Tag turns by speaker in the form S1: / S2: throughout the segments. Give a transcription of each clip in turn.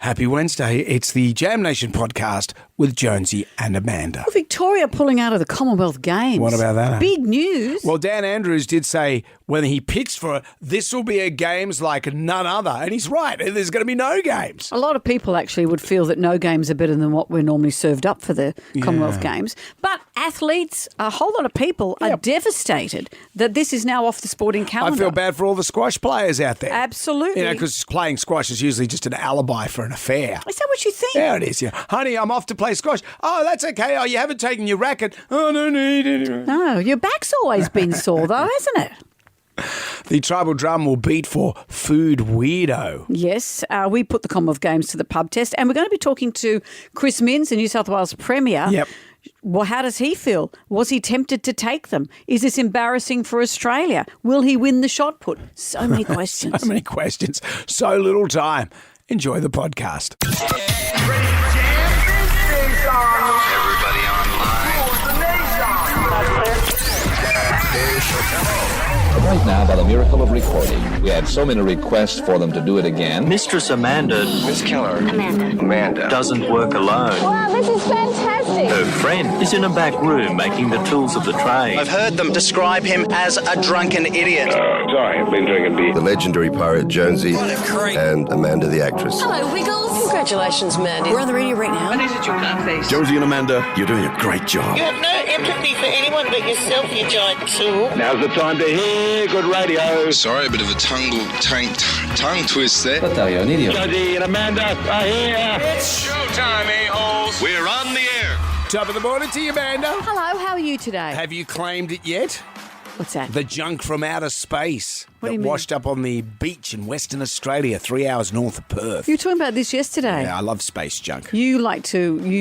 S1: Happy Wednesday. It's the Jam Nation podcast with Jonesy and Amanda.
S2: Well, Victoria pulling out of the Commonwealth Games.
S1: What about that?
S2: Big news.
S1: Well, Dan Andrews did say when he pitched for it, this will be a games like none other. And he's right. There's going to be no games.
S2: A lot of people actually would feel that no games are better than what we're normally served up for the Commonwealth Games. But athletes, a whole lot of people are devastated that this is now off the sporting calendar.
S1: I feel bad for all the squash players out there.
S2: Absolutely.
S1: You know, because playing squash is usually just an alibi for an affair.
S2: Is that what you think?
S1: Yeah, it is. Yeah. Honey, I'm off to play squash. Oh, that's okay. Oh, you haven't taken your racket. Oh, no need it.
S2: No, your back's always been sore though, hasn't it?
S1: The tribal drum will beat for Food Weirdo.
S2: Yes, we put the Commonwealth Games to the pub test, and we're going to be talking to Chris Minns, the New South Wales Premier.
S1: Yep.
S2: Well, how does he feel? Was he tempted to take them? Is this embarrassing for Australia? Will he win the shot put? So many questions.
S1: So many questions. So little time. Enjoy the podcast.
S3: Everybody online.
S4: Right now, by the miracle of recording, we had so many requests for them to do it again.
S5: Mistress Amanda,
S3: Miss Keller. Amanda.
S5: doesn't work alone.
S6: Wow, this is fantastic.
S5: Her friend is in a back room making the tools of the trade.
S7: I've heard them describe him as a drunken idiot.
S3: Sorry, I've been drinking beer.
S8: The legendary pirate Jonesy and Amanda the actress.
S6: Hello, Wiggles. Congratulations, Mandy.
S2: We're on the radio right now.
S8: Jonesy and Amanda, you're doing a great job.
S9: You have no empathy for anyone but yourself, you giant tool.
S3: Now's the time to hear good radio.
S10: Sorry, a bit of a tongue twist there.
S3: Jonesy and Amanda are here.
S10: It's showtime, a-holes. We're on the air.
S1: Top of the morning to you, Amanda.
S2: Hello, how are you today?
S1: Have you claimed it yet?
S2: What's that?
S1: The junk from outer space
S2: What do
S1: that
S2: you mean?
S1: washed up on the beach in Western Australia, 3 hours north of Perth.
S2: You were talking about this yesterday.
S1: Yeah, I love space junk.
S2: You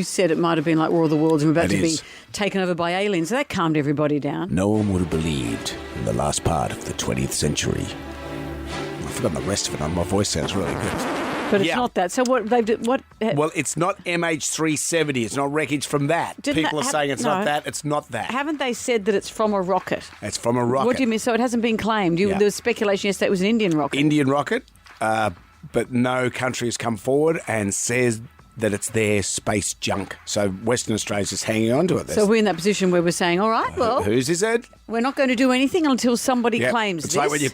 S2: said it might have been like War of the Worlds and we're about
S1: It
S2: to be
S1: is.
S2: taken over by aliens. So that calmed everybody down.
S1: No one would have believed in the last part of the 20th century. I've forgotten the rest of it. My voice sounds really good.
S2: But it's
S1: Yeah.
S2: not that. So what they've did, what?
S1: Well, it's not MH370. It's not wreckage from that.
S2: Didn't
S1: People
S2: that
S1: are saying it's
S2: no.
S1: not that. It's not that.
S2: Haven't they said that it's from a rocket?
S1: It's from a rocket.
S2: What do you mean? So it hasn't been claimed.
S1: Yeah.
S2: There was speculation yesterday it was an Indian rocket.
S1: Indian rocket, but no country has come forward and says that it's their space junk. So Western Australia's just hanging on to it.
S2: So we're in that position where we're saying, all right, well,
S1: Whose is it?
S2: we're not going to do anything until somebody
S1: Yep.
S2: claims
S1: it's
S2: this.
S1: like when you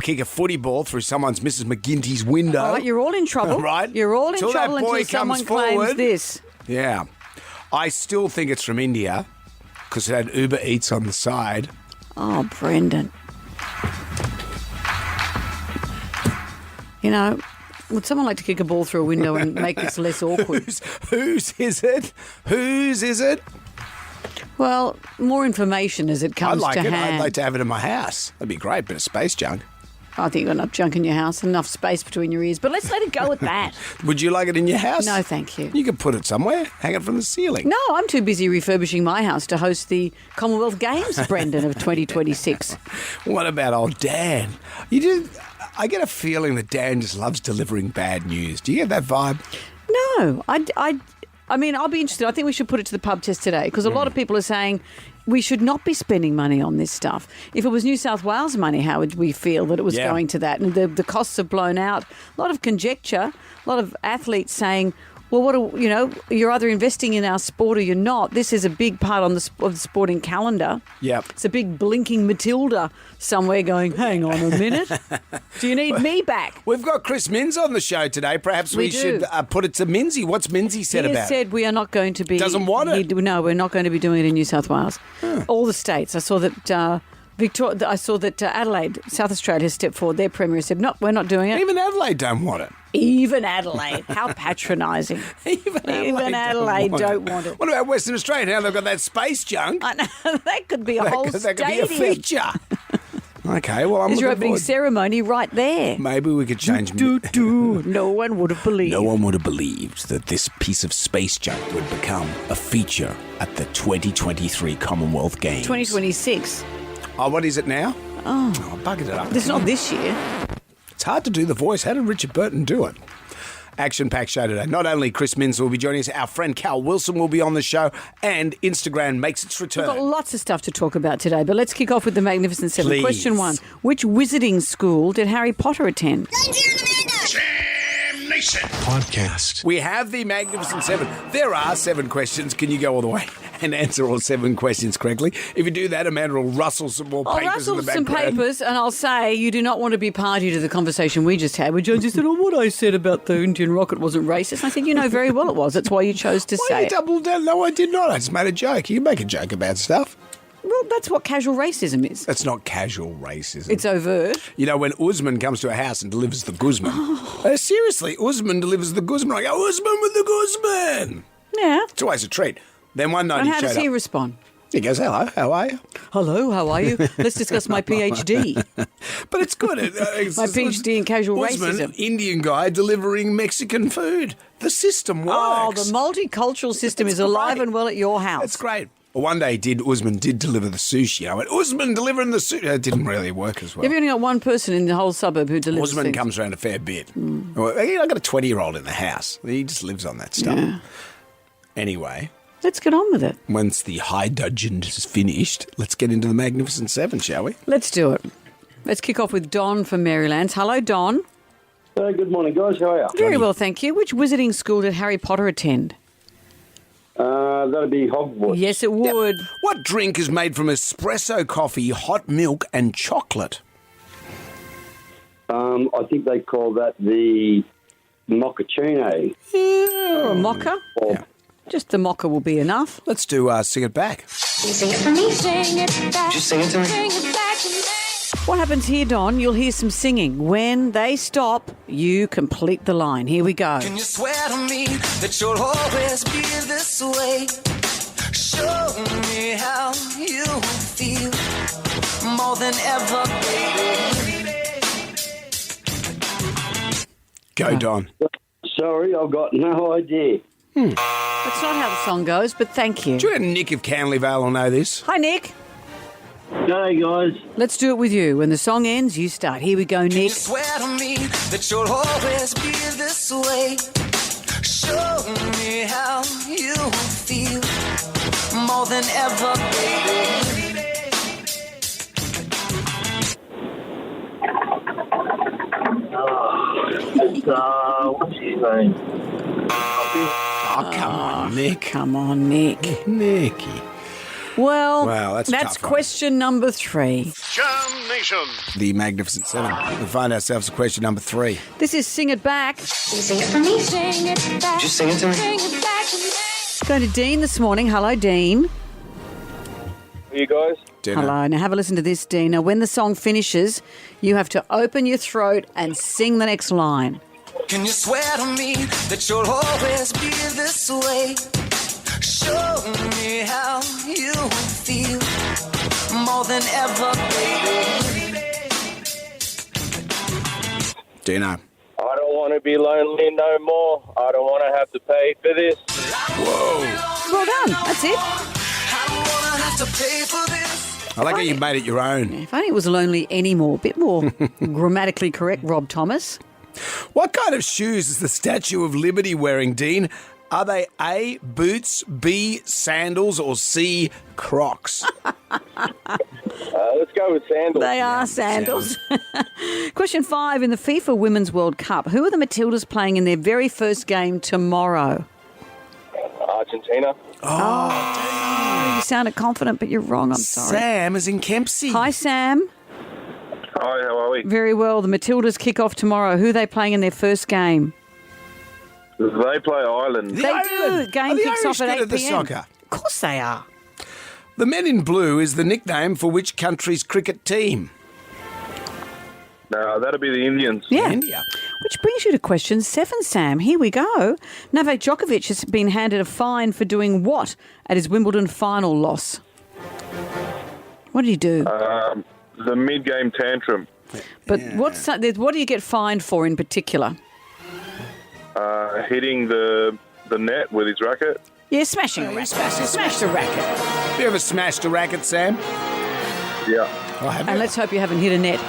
S1: kick a footy ball through someone's Mrs. McGinty's window.
S2: All right, you're all in trouble.
S1: Right.
S2: You're all in
S1: Till that
S2: trouble
S1: boy
S2: until someone
S1: comes
S2: claims
S1: forward.
S2: this.
S1: Yeah. I still think it's from India because it had Uber Eats on the side.
S2: Oh, Brendan. You know, would someone like to kick a ball through a window and make this less awkward?
S1: Whose is it? Whose is it?
S2: Well, more information as it
S1: I'd
S2: comes
S1: like
S2: to
S1: it.
S2: hand.
S1: I'd like to have it in my house. That'd be great. Bit of space junk.
S2: I think you've got enough junk in your house, enough space between your ears. But let's let it go at that.
S1: Would you like it in your house?
S2: No, thank you.
S1: You could put it somewhere. Hang it from the ceiling.
S2: No, I'm too busy refurbishing my house to host the Commonwealth Games, Brendan, of 2026.
S1: What about old Dan? I get a feeling that Dan just loves delivering bad news. Do you get that vibe?
S2: No, I mean, I'll be interested. I think we should put it to the pub test today because a lot of people are saying we should not be spending money on this stuff. If it was New South Wales money, how would we feel that it was going to that? And the costs have blown out. A lot of conjecture, a lot of athletes saying, well, you're either investing in our sport or you're not. This is a big part of the sporting calendar.
S1: Yep.
S2: It's a big blinking Matilda somewhere going, hang on a minute. Do you need me back?
S1: We've got Chris Minns on the show today. Perhaps we
S2: do.
S1: should put it to Minnsy. What's Minnsy said
S2: He
S1: about
S2: has said we are not going to be...
S1: Doesn't want it?
S2: No, we're not going to be doing it in New South Wales. All the states. I saw that... Adelaide, South Australia, has stepped forward. Their Premier said, no, we're not doing it.
S1: Even Adelaide don't want it.
S2: Even Adelaide. How patronising.
S1: Even
S2: Adelaide don't want it.
S1: What about Western Australia? Now they've got that space junk.
S2: I know, that could be a whole
S1: That
S2: stadium.
S1: could be a feature. Okay, well, I'm
S2: There's your
S1: looking
S2: opening
S1: forward.
S2: ceremony right there.
S1: Maybe we could change...
S2: No one would have believed.
S1: No one would have believed that this piece of space junk would become a feature at the 2023 Commonwealth Games.
S2: 2026.
S1: Oh, what is it now? Oh, I buggered it up.
S2: It's not this year.
S1: It's hard to do the voice. How did Richard Burton do it? Action-packed show today. Not only Chris Minns will be joining us, our friend Cal Wilson will be on the show, and Instagram makes its return.
S2: We've got lots of stuff to talk about today, but let's kick off with the Magnificent Seven.
S1: Please.
S2: Question 1. Which wizarding school did Harry Potter attend?
S10: Jam Nation. station.
S1: Podcast. We have the Magnificent Seven. There are 7 questions. Can you go all the way and answer all 7 questions correctly? If you do that, Amanda will rustle some more
S2: I'll
S1: papers in
S2: rustle
S1: the
S2: some
S1: background.
S2: papers and I'll say you do not want to be party to the conversation we just had where Jonesy said, what I said about the Indian rocket wasn't racist. And I said, you know very well it was. That's why you chose to
S1: Why
S2: say
S1: you
S2: it.
S1: double down? No, I did not. I just made a joke. You can make a joke about stuff.
S2: Well, that's what casual racism is.
S1: That's not casual racism.
S2: It's overt.
S1: You know, when Usman comes to a house and delivers the Guzman. Seriously, Usman delivers the Guzman. I go, Usman with the Guzman.
S2: Yeah.
S1: It's always a treat. Then one night
S2: And
S1: he
S2: how
S1: showed
S2: does he
S1: up.
S2: respond?
S1: He goes, hello, how are you?
S2: Hello, how are you? Let's discuss my PhD.
S1: But it's good.
S2: My PhD in casual
S1: Usman,
S2: racism.
S1: Indian guy delivering Mexican food. The system works.
S2: Oh, the multicultural system is alive and well at your house.
S1: That's great. Well, one day Usman did deliver the sushi. I went, Usman delivering the sushi. It didn't really work as well.
S2: You've only got one person in the whole suburb who delivers
S1: Usman
S2: things.
S1: comes around a fair bit. Well, I've got a 20-year-old in the house. He just lives on that stuff.
S2: Yeah.
S1: Anyway,
S2: Let's get on with it.
S1: once the high dudgeon is finished, let's get into the Magnificent Seven, shall we?
S2: Let's do it. Let's kick off with Don from Maryland. Hello, Don.
S11: Good morning, guys. How are you?
S2: Very well, thank you. Which wizarding school did Harry Potter attend?
S11: That'd be Hogwarts.
S2: Yes, it would.
S1: What drink is made from espresso coffee, hot milk, and chocolate?
S11: I think they call that the mochaccino.
S2: Or a mocha?
S11: Or
S2: Just the mocha will be enough.
S1: Let's do Sing It Back.
S6: Sing it for me. Sing it back.
S5: Just sing it to me.
S6: Sing it back to me.
S2: What happens here, Don? You'll hear some singing. When they stop, you complete the line. Here we go.
S12: Can you swear to me that you'll always be this way? Show me how you feel more than ever, baby.
S1: Go, Don.
S11: Sorry, I've got no idea.
S2: That's not how the song goes, but thank you.
S1: Do you reckon Nick of Canley Vale will know this?
S2: Hi, Nick.
S11: G'day, guys.
S2: Let's do it with you. When the song ends, you start. Here we go,
S12: Can you
S2: Nick.
S12: swear to me that you'll always be this way? Show me how you feel more than ever, baby.
S11: It's, what's his name?
S1: Oh, come on, Nick.
S2: Come on, Nick.
S1: Nicky.
S2: Well,
S1: that's a tough one.
S2: question number 3.
S10: Jam Nation.
S1: The Magnificent Seven. We find ourselves at question number 3.
S2: This is Sing It Back.
S6: Sing it for me. Sing it back.
S5: Just sing it to me.
S6: Sing it back to me.
S2: Going to Dean this morning. Hello, Dean.
S11: You guys?
S1: Dinner.
S2: Hello. Now have a listen to this, Dean. Now, when the song finishes, you have to open your throat and sing the next line.
S12: Can you swear to me that you'll always be this way? Show me how you feel more than ever, baby.
S1: Dino.
S11: I don't want to be lonely no more. I don't want to have to pay for this.
S1: Whoa.
S2: Well done. That's it.
S12: I don't want to have to pay for this.
S1: I like how you made it your own.
S2: If only it was lonely anymore. A bit more grammatically correct, Rob Thomas.
S1: What kind of shoes is the Statue of Liberty wearing, Dean? Are they A, boots, B, sandals, or C, Crocs?
S11: Let's go with sandals.
S2: They are sandals. Question 5. In the FIFA Women's World Cup, who are the Matildas playing in their very first game tomorrow?
S11: Argentina.
S2: You sounded confident, but you're wrong. I'm sorry.
S1: Sam is in Kempsey.
S2: Hi, Sam.
S11: Hi, how are we?
S2: Very well. The Matildas kick off tomorrow. Who are they playing in their first game?
S11: They play Ireland.
S1: The
S2: They
S1: Ireland.
S2: do. Game
S1: Are the
S2: kicks
S1: Irish
S2: off at
S1: good
S2: 8
S1: at the
S2: p.m.
S1: soccer?
S2: Of course they are.
S1: The Men in Blue is the nickname for which country's cricket team?
S11: No, that'll be the Indians.
S2: Yeah.
S1: India.
S2: Which brings you to question 7, Sam. Here we go. Novak Djokovic has been handed a fine for doing what at his Wimbledon final loss? What did he do?
S11: The mid-game tantrum.
S2: But what do you get fined for in particular?
S11: Hitting the net with his racket.
S2: Yeah, smashing a racket. Smashed a racket.
S1: Have you ever smashed a racket, Sam?
S11: Yeah.
S1: I have.
S2: And let's hope you haven't hit a net.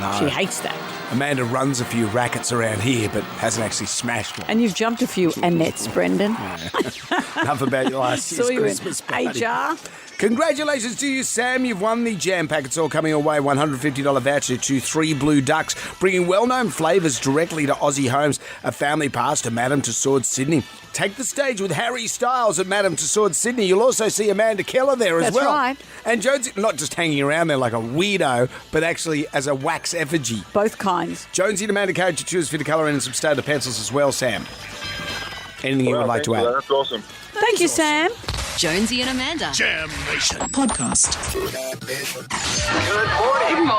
S1: No.
S2: She hates that.
S1: Amanda runs a few rackets around here, but hasn't actually smashed one.
S2: And you've jumped a few Annettes, Brendan.
S1: Enough about your last year's
S2: Saw you
S1: Christmas
S2: in
S1: party.
S2: HR.
S1: Congratulations to you, Sam. You've won the Jam Pack. It's all coming away. $150 voucher to 3 Blue Ducks, bringing well-known flavours directly to Aussie homes. A family pass to Madame Tussauds Sydney. Take the stage with Harry Styles at Madame Tussauds Sydney. You'll also see Amanda Keller there as well.
S2: That's right.
S1: And Jonesy, not just hanging around there like a weirdo, but actually as a wax effigy.
S2: Both kinds.
S1: Jonesy and Amanda Cage to choose for the colour and some starter pencils as well, Sam. Anything you would like to add?
S11: That's awesome.
S2: Thank you, Sam.
S13: Jonesy and Amanda.
S1: Jam Nation
S13: Podcast.
S3: Good morning.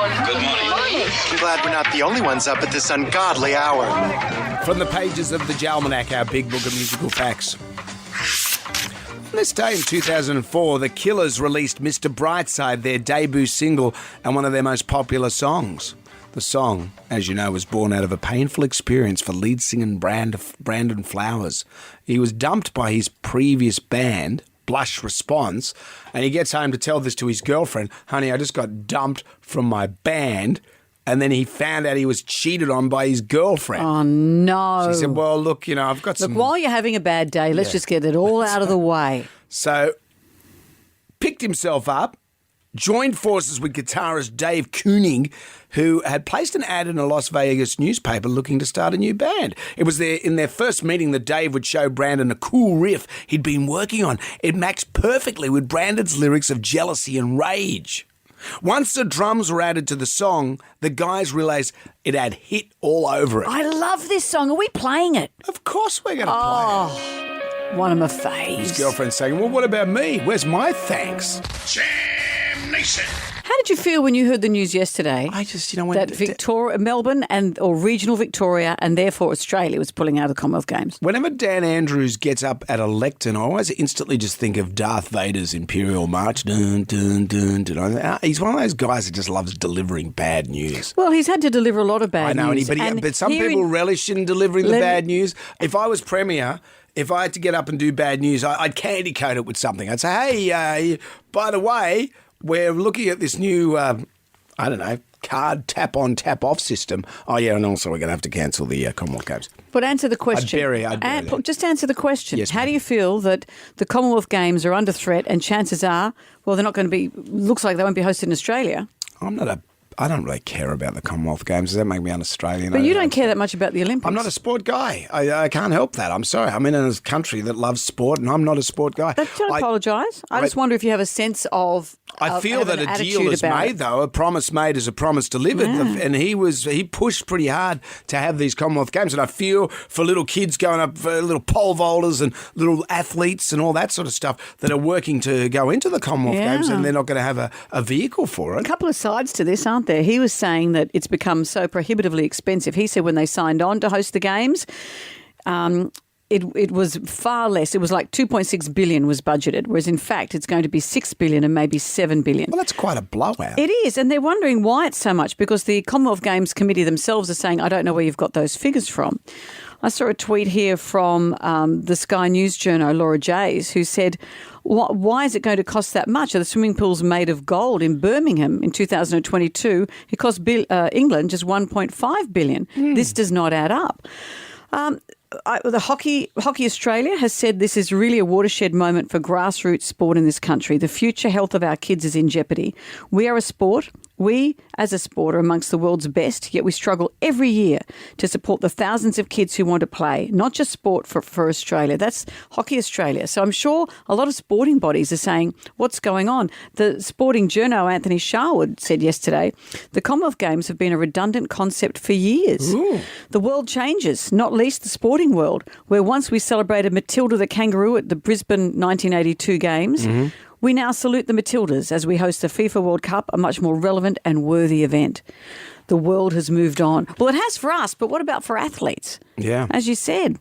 S7: I'm glad we're not the only ones up at this ungodly hour.
S1: From the pages of the Jalmanac, our big book of musical facts. On this day in 2004, the Killers released Mr. Brightside, their debut single and one of their most popular songs. The song, as you know, was born out of a painful experience for lead singer Brandon Flowers. He was dumped by his previous band, Blush Response, and he gets home to tell this to his girlfriend. Honey, I just got dumped from my band. And then he found out he was cheated on by his girlfriend.
S2: Oh, no.
S1: She said, well, look, I've got some...
S2: Look, while you're having a bad day, let's just get it all out of the way.
S1: So, picked himself up, joined forces with guitarist Dave Kooning, who had placed an ad in a Las Vegas newspaper looking to start a new band. It was in their first meeting that Dave would show Brandon a cool riff he'd been working on. It matched perfectly with Brandon's lyrics of jealousy and rage. Once the drums were added to the song, the guys realised it had hit all over it.
S2: I love this song. Are we playing it?
S1: Of course we're going to play it.
S2: One of my faves.
S1: His girlfriend's saying, well, what about me? Where's my thanks? Jam Nation.
S2: How did you feel when you heard the news yesterday?
S1: I just,
S2: that Melbourne or regional Victoria and therefore Australia was pulling out of the Commonwealth Games.
S1: Whenever Dan Andrews gets up at a lectern, I always instantly just think of Darth Vader's Imperial March. Dun, dun, dun, dun. He's one of those guys that just loves delivering bad news.
S2: Well, he's had to deliver a lot of bad news.
S1: But some people relish in delivering the bad news. If I was Premier... If I had to get up and do bad news, I'd candy coat it with something. I'd say, hey, by the way, we're looking at this new, card tap-on, tap-off system. Oh, yeah, and also we're going to have to cancel the Commonwealth Games.
S2: But answer the question.
S1: I'd bury that.
S2: Just answer the question.
S1: Yes,
S2: how do you feel that the Commonwealth Games are under threat and chances are, well, they're not going to be, looks like they won't be hosted in Australia?
S1: I don't really care about the Commonwealth Games. Does that make me un-Australian?
S2: But you don't care that much about the Olympics.
S1: I'm not a sport guy. I can't help that. I'm sorry. I'm in a country that loves sport and I'm not a sport guy.
S2: Don't apologise. I just wonder if you have a sense of
S1: I feel that a deal is made, though. A promise made is a promise delivered. Yeah. And he pushed pretty hard to have these Commonwealth Games. And I feel for little kids going up, for little pole vaulters and little athletes and all that sort of stuff that are working to go into the Commonwealth Games and they're not going to have a vehicle for it.
S2: A couple of sides to this, aren't there? He was saying that it's become so prohibitively expensive. He said when they signed on to host the Games, it was far less. It was like $2.6 billion was budgeted, whereas in fact it's going to be $6 billion and maybe $7 billion.
S1: Well, that's quite a blowout.
S2: It is, and they're wondering why it's so much because the Commonwealth Games Committee themselves are saying, I don't know where you've got those figures from. I saw a tweet here from the Sky News journo, Laura Jays, who said, why is it going to cost that much? Are the swimming pools made of gold in Birmingham in 2022? It cost England just $1.5 billion. This does not add up. The Hockey Australia has said this is really a watershed moment for grassroots sport in this country. The future health of our kids is in jeopardy. We are a sport. We, as a sport, are amongst the world's best, yet we struggle every year to support the thousands of kids who want to play, not just sport for Australia. That's Hockey Australia. So I'm sure a lot of sporting bodies are saying, what's going on? The sporting journo Anthony Sharwood said yesterday, the Commonwealth Games have been a redundant concept for years. Ooh. The world changes, not least the sporting world, where once we celebrated Matilda the kangaroo at the Brisbane 1982 Games, we now salute the Matildas as we host the FIFA World Cup, a much more relevant and worthy event. The world has moved on. Well, it has for us, but what about for athletes? Yeah. As you said,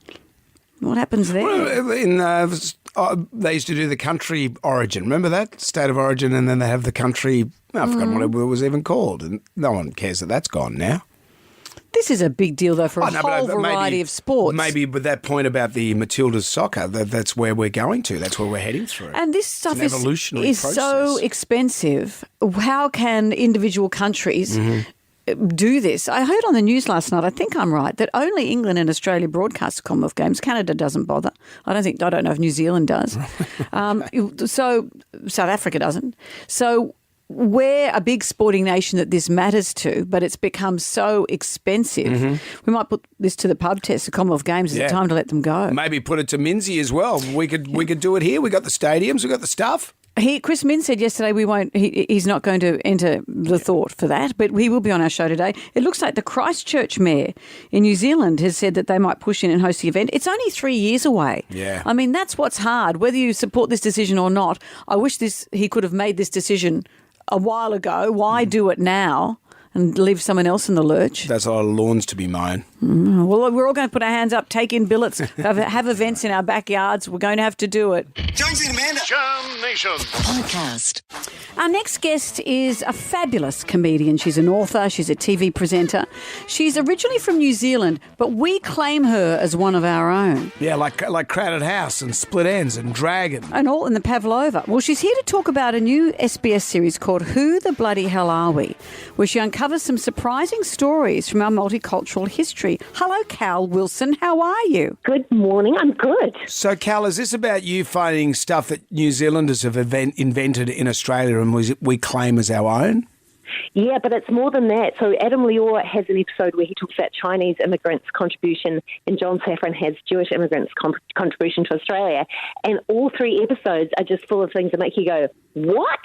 S2: what happens there?
S1: Well, they used to do the country origin. Remember that? State of origin, and then they have the country, I've forgotten what it was even called. And no one cares that that's gone now.
S2: This is a big deal, though, for a whole variety of sports.
S1: Maybe with that point about the Matildas soccer, that's where we're going to. That's where we're heading through.
S2: And this stuff is so expensive. How can individual countries do this. I heard on the news last night, I think I'm right, that only England and Australia broadcast the Commonwealth Games. Canada doesn't bother. I don't know if New Zealand does. So South Africa doesn't. So we're a big sporting nation that this matters to, but it's become so expensive. We might put this to the pub test. The Commonwealth Games is the time to let them go.
S1: Maybe put it to Minzy as well. We could do it here. We got the stadiums. We got the stuff.
S2: Chris Min said yesterday he's not going to enter the thought for that, but he will be on our show today. It looks like the Christchurch mayor in New Zealand has said that they might push in and host the event. It's only 3 years away.
S1: Yeah.
S2: I mean, that's what's hard. Whether you support this decision or not, I wish he could have made this decision a while ago. Why do it now and leave someone else in the lurch?
S1: That's a lot of lawns to be mown.
S2: Well, we're all going to put our hands up, take in billets, have events in our backyards. We're going to have to do it.
S7: Jonesy and Amanda.
S10: Jam Nation.
S12: Podcast.
S2: Our next guest is a fabulous comedian. She's an author. She's a TV presenter. She's originally from New Zealand, but we claim her as one of our own.
S1: Yeah, like Crowded House and Split Ends and Dragon.
S2: And all in the Pavlova. Well, she's here to talk about a new SBS series called Who the Bloody Hell Are We?, where she uncovers some surprising stories from our multicultural history. Hello, Cal Wilson. How are you?
S13: Good morning. I'm good.
S1: So, Cal, is this about you finding stuff that New Zealanders have invented in Australia and we claim as our own?
S13: Yeah, but it's more than that. So Adam Lior has an episode where he talks about Chinese immigrants' contribution, and John Safran has Jewish immigrants' contribution to Australia. And all 3 episodes are just full of things that make you go, what?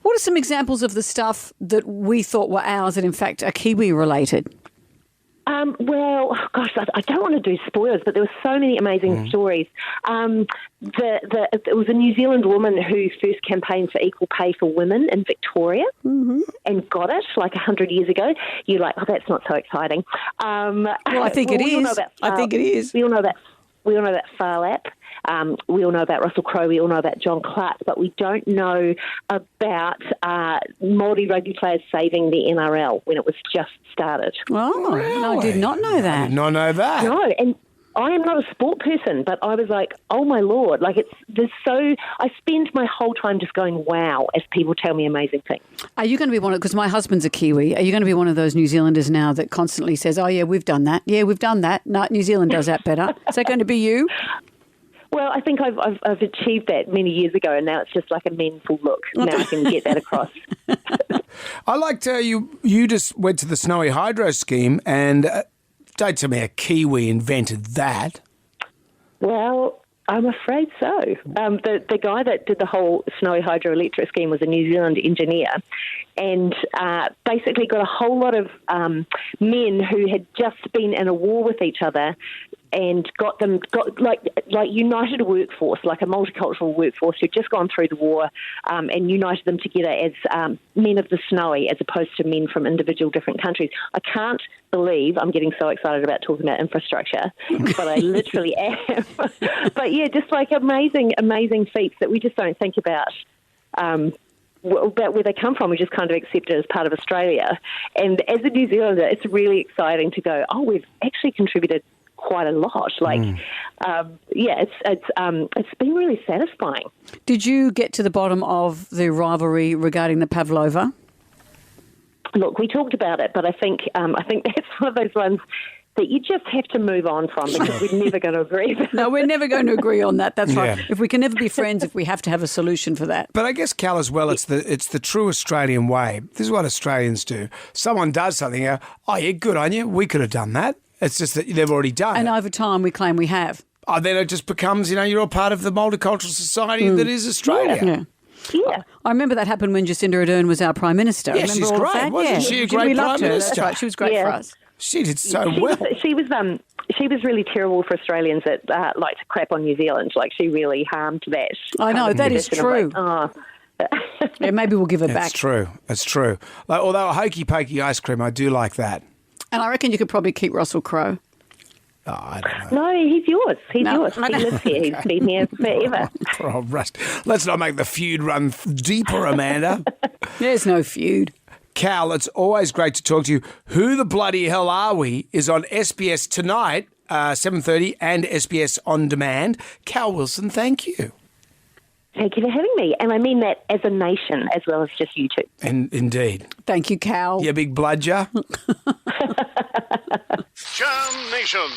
S2: What are some examples of the stuff that we thought were ours that in fact are Kiwi-related?
S13: Well, gosh, I don't want to do spoilers, but there were so many amazing stories. It was a New Zealand woman who first campaigned for equal pay for women in Victoria and got it like 100 years ago. You're like, oh, that's not so exciting.
S2: Well, I think it is. I think it is.
S13: We all know that Far Lap. We all know about Russell Crowe. We all know about John Clark, but we don't know about Māori rugby players saving the NRL when it was just started.
S2: Oh, really? No, I did not know that.
S1: I did not know that.
S13: No, and I am not a sport person, but I was like, oh my Lord, like I spend my whole time just going, wow, as people tell me amazing things.
S2: Are you going to be one of, because my husband's a Kiwi, are you going to be one of those New Zealanders now that constantly says, oh yeah, we've done that. Yeah, we've done that. No, New Zealand does that better. Is that going to be you?
S13: Well, I think I've achieved that many years ago, and now it's just like a meaningful look. Now I can get that across.
S1: I liked you just went to the Snowy Hydro scheme, and don't tell me a Kiwi invented that.
S13: Well, I'm afraid so. The guy that did the whole Snowy hydroelectric scheme was a New Zealand engineer, and basically got a whole lot of men who had just been in a war with each other, and got united a workforce, like a multicultural workforce who'd just gone through the war, and united them together as men of the Snowy, as opposed to men from individual different countries. I can't believe I'm getting so excited about talking about infrastructure, but I literally am. But yeah, just like amazing feats that we just don't think about where they come from. We just kind of accept it as part of Australia. And as a New Zealander, it's really exciting to go, oh, we've actually contributed quite a lot. It's been really satisfying.
S2: Did you get to the bottom of the rivalry regarding the Pavlova?
S13: Look, we talked about it, but I think that's one of those ones that you just have to move on from, because we're never going to agree.
S2: No, we're never going to agree on that. That's right. If we can never be friends, if we have to have a solution for that.
S1: But I guess, Cal, as well, it's the true Australian way. This is what Australians do. Someone does something, oh yeah, good on you. We could have done that. It's just that they've already done it.
S2: And over time, we claim we have.
S1: Oh, then it just becomes, you're all part of the multicultural society that is Australia.
S13: Yeah.
S2: I remember that happened when Jacinda Ardern was our Prime Minister.
S1: Yeah, she's great. Wasn't she a great Prime Minister?
S2: That's right. She was great for us.
S1: She did so well.
S13: She was really terrible for Australians that like to crap on New Zealand. Like, she really harmed that.
S2: I know, that is true. Yeah, maybe we'll give her back.
S1: It's true. Like, although a hokey pokey ice cream, I do like that.
S2: And I reckon you could probably keep Russell Crowe.
S1: Oh, I don't know.
S13: No, he's yours. He's yours. He lives here. He's been here forever.
S1: Oh, Rust. Let's not make the feud run deeper, Amanda.
S2: There's no feud.
S1: Cal, it's always great to talk to you. Who the bloody hell are we is on SBS tonight, 7:30, and SBS On Demand. Cal Wilson, thank you.
S13: Thank you for having me. And I mean that as a nation as well as just you two.
S1: And indeed.
S2: Thank you, Cal.
S1: You big bludger.
S10: Jam Nation.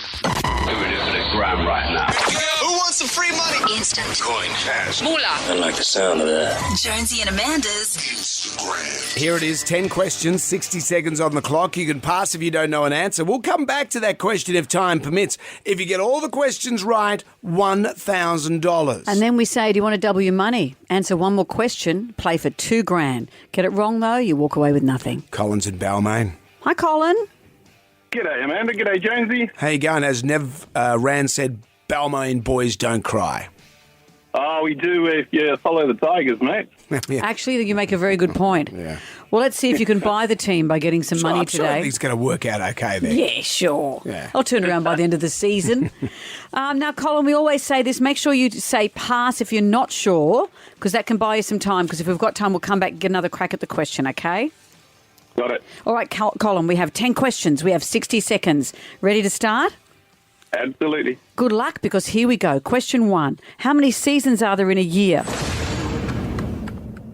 S5: We're doing a grab right now.
S10: Who wants some free money?
S14: Instant.
S10: Coin, cash.
S14: Moolah.
S5: I like the sound of that.
S14: Jonesy and Amanda's
S10: Instagram.
S1: Here it is, 10 questions, 60 seconds on the clock. You can pass if you don't know an answer. We'll come back to that question if time permits. If you get all the questions right, $1,000.
S2: And then we say, do you want to double your money? Answer one more question, play for $2,000. Get it wrong, though, you walk away with nothing.
S1: Colin's in Balmain.
S2: Hi, Colin.
S11: G'day, Amanda. G'day, Jonesy.
S1: How you going? As Nev Rand said, Balmain boys don't cry.
S11: Oh, we do if you follow the Tigers, mate.
S1: Yeah.
S2: Actually, you make a very good point.
S1: Yeah.
S2: Well, let's see if you can buy the team by getting some money
S1: I'm sure
S2: today.
S1: everything's going to work out okay there.
S2: Yeah, sure.
S1: Yeah.
S2: I'll turn around by the end of the season. Now, Colin, we always say this. Make sure you say pass if you're not sure, because that can buy you some time. Because if we've got time, we'll come back and get another crack at the question, okay?
S11: Got it.
S2: All right, Colin, we have 10 questions. We have 60 seconds. Ready to start?
S11: Absolutely.
S2: Good luck, because here we go. Question 1. How many seasons are there in a year?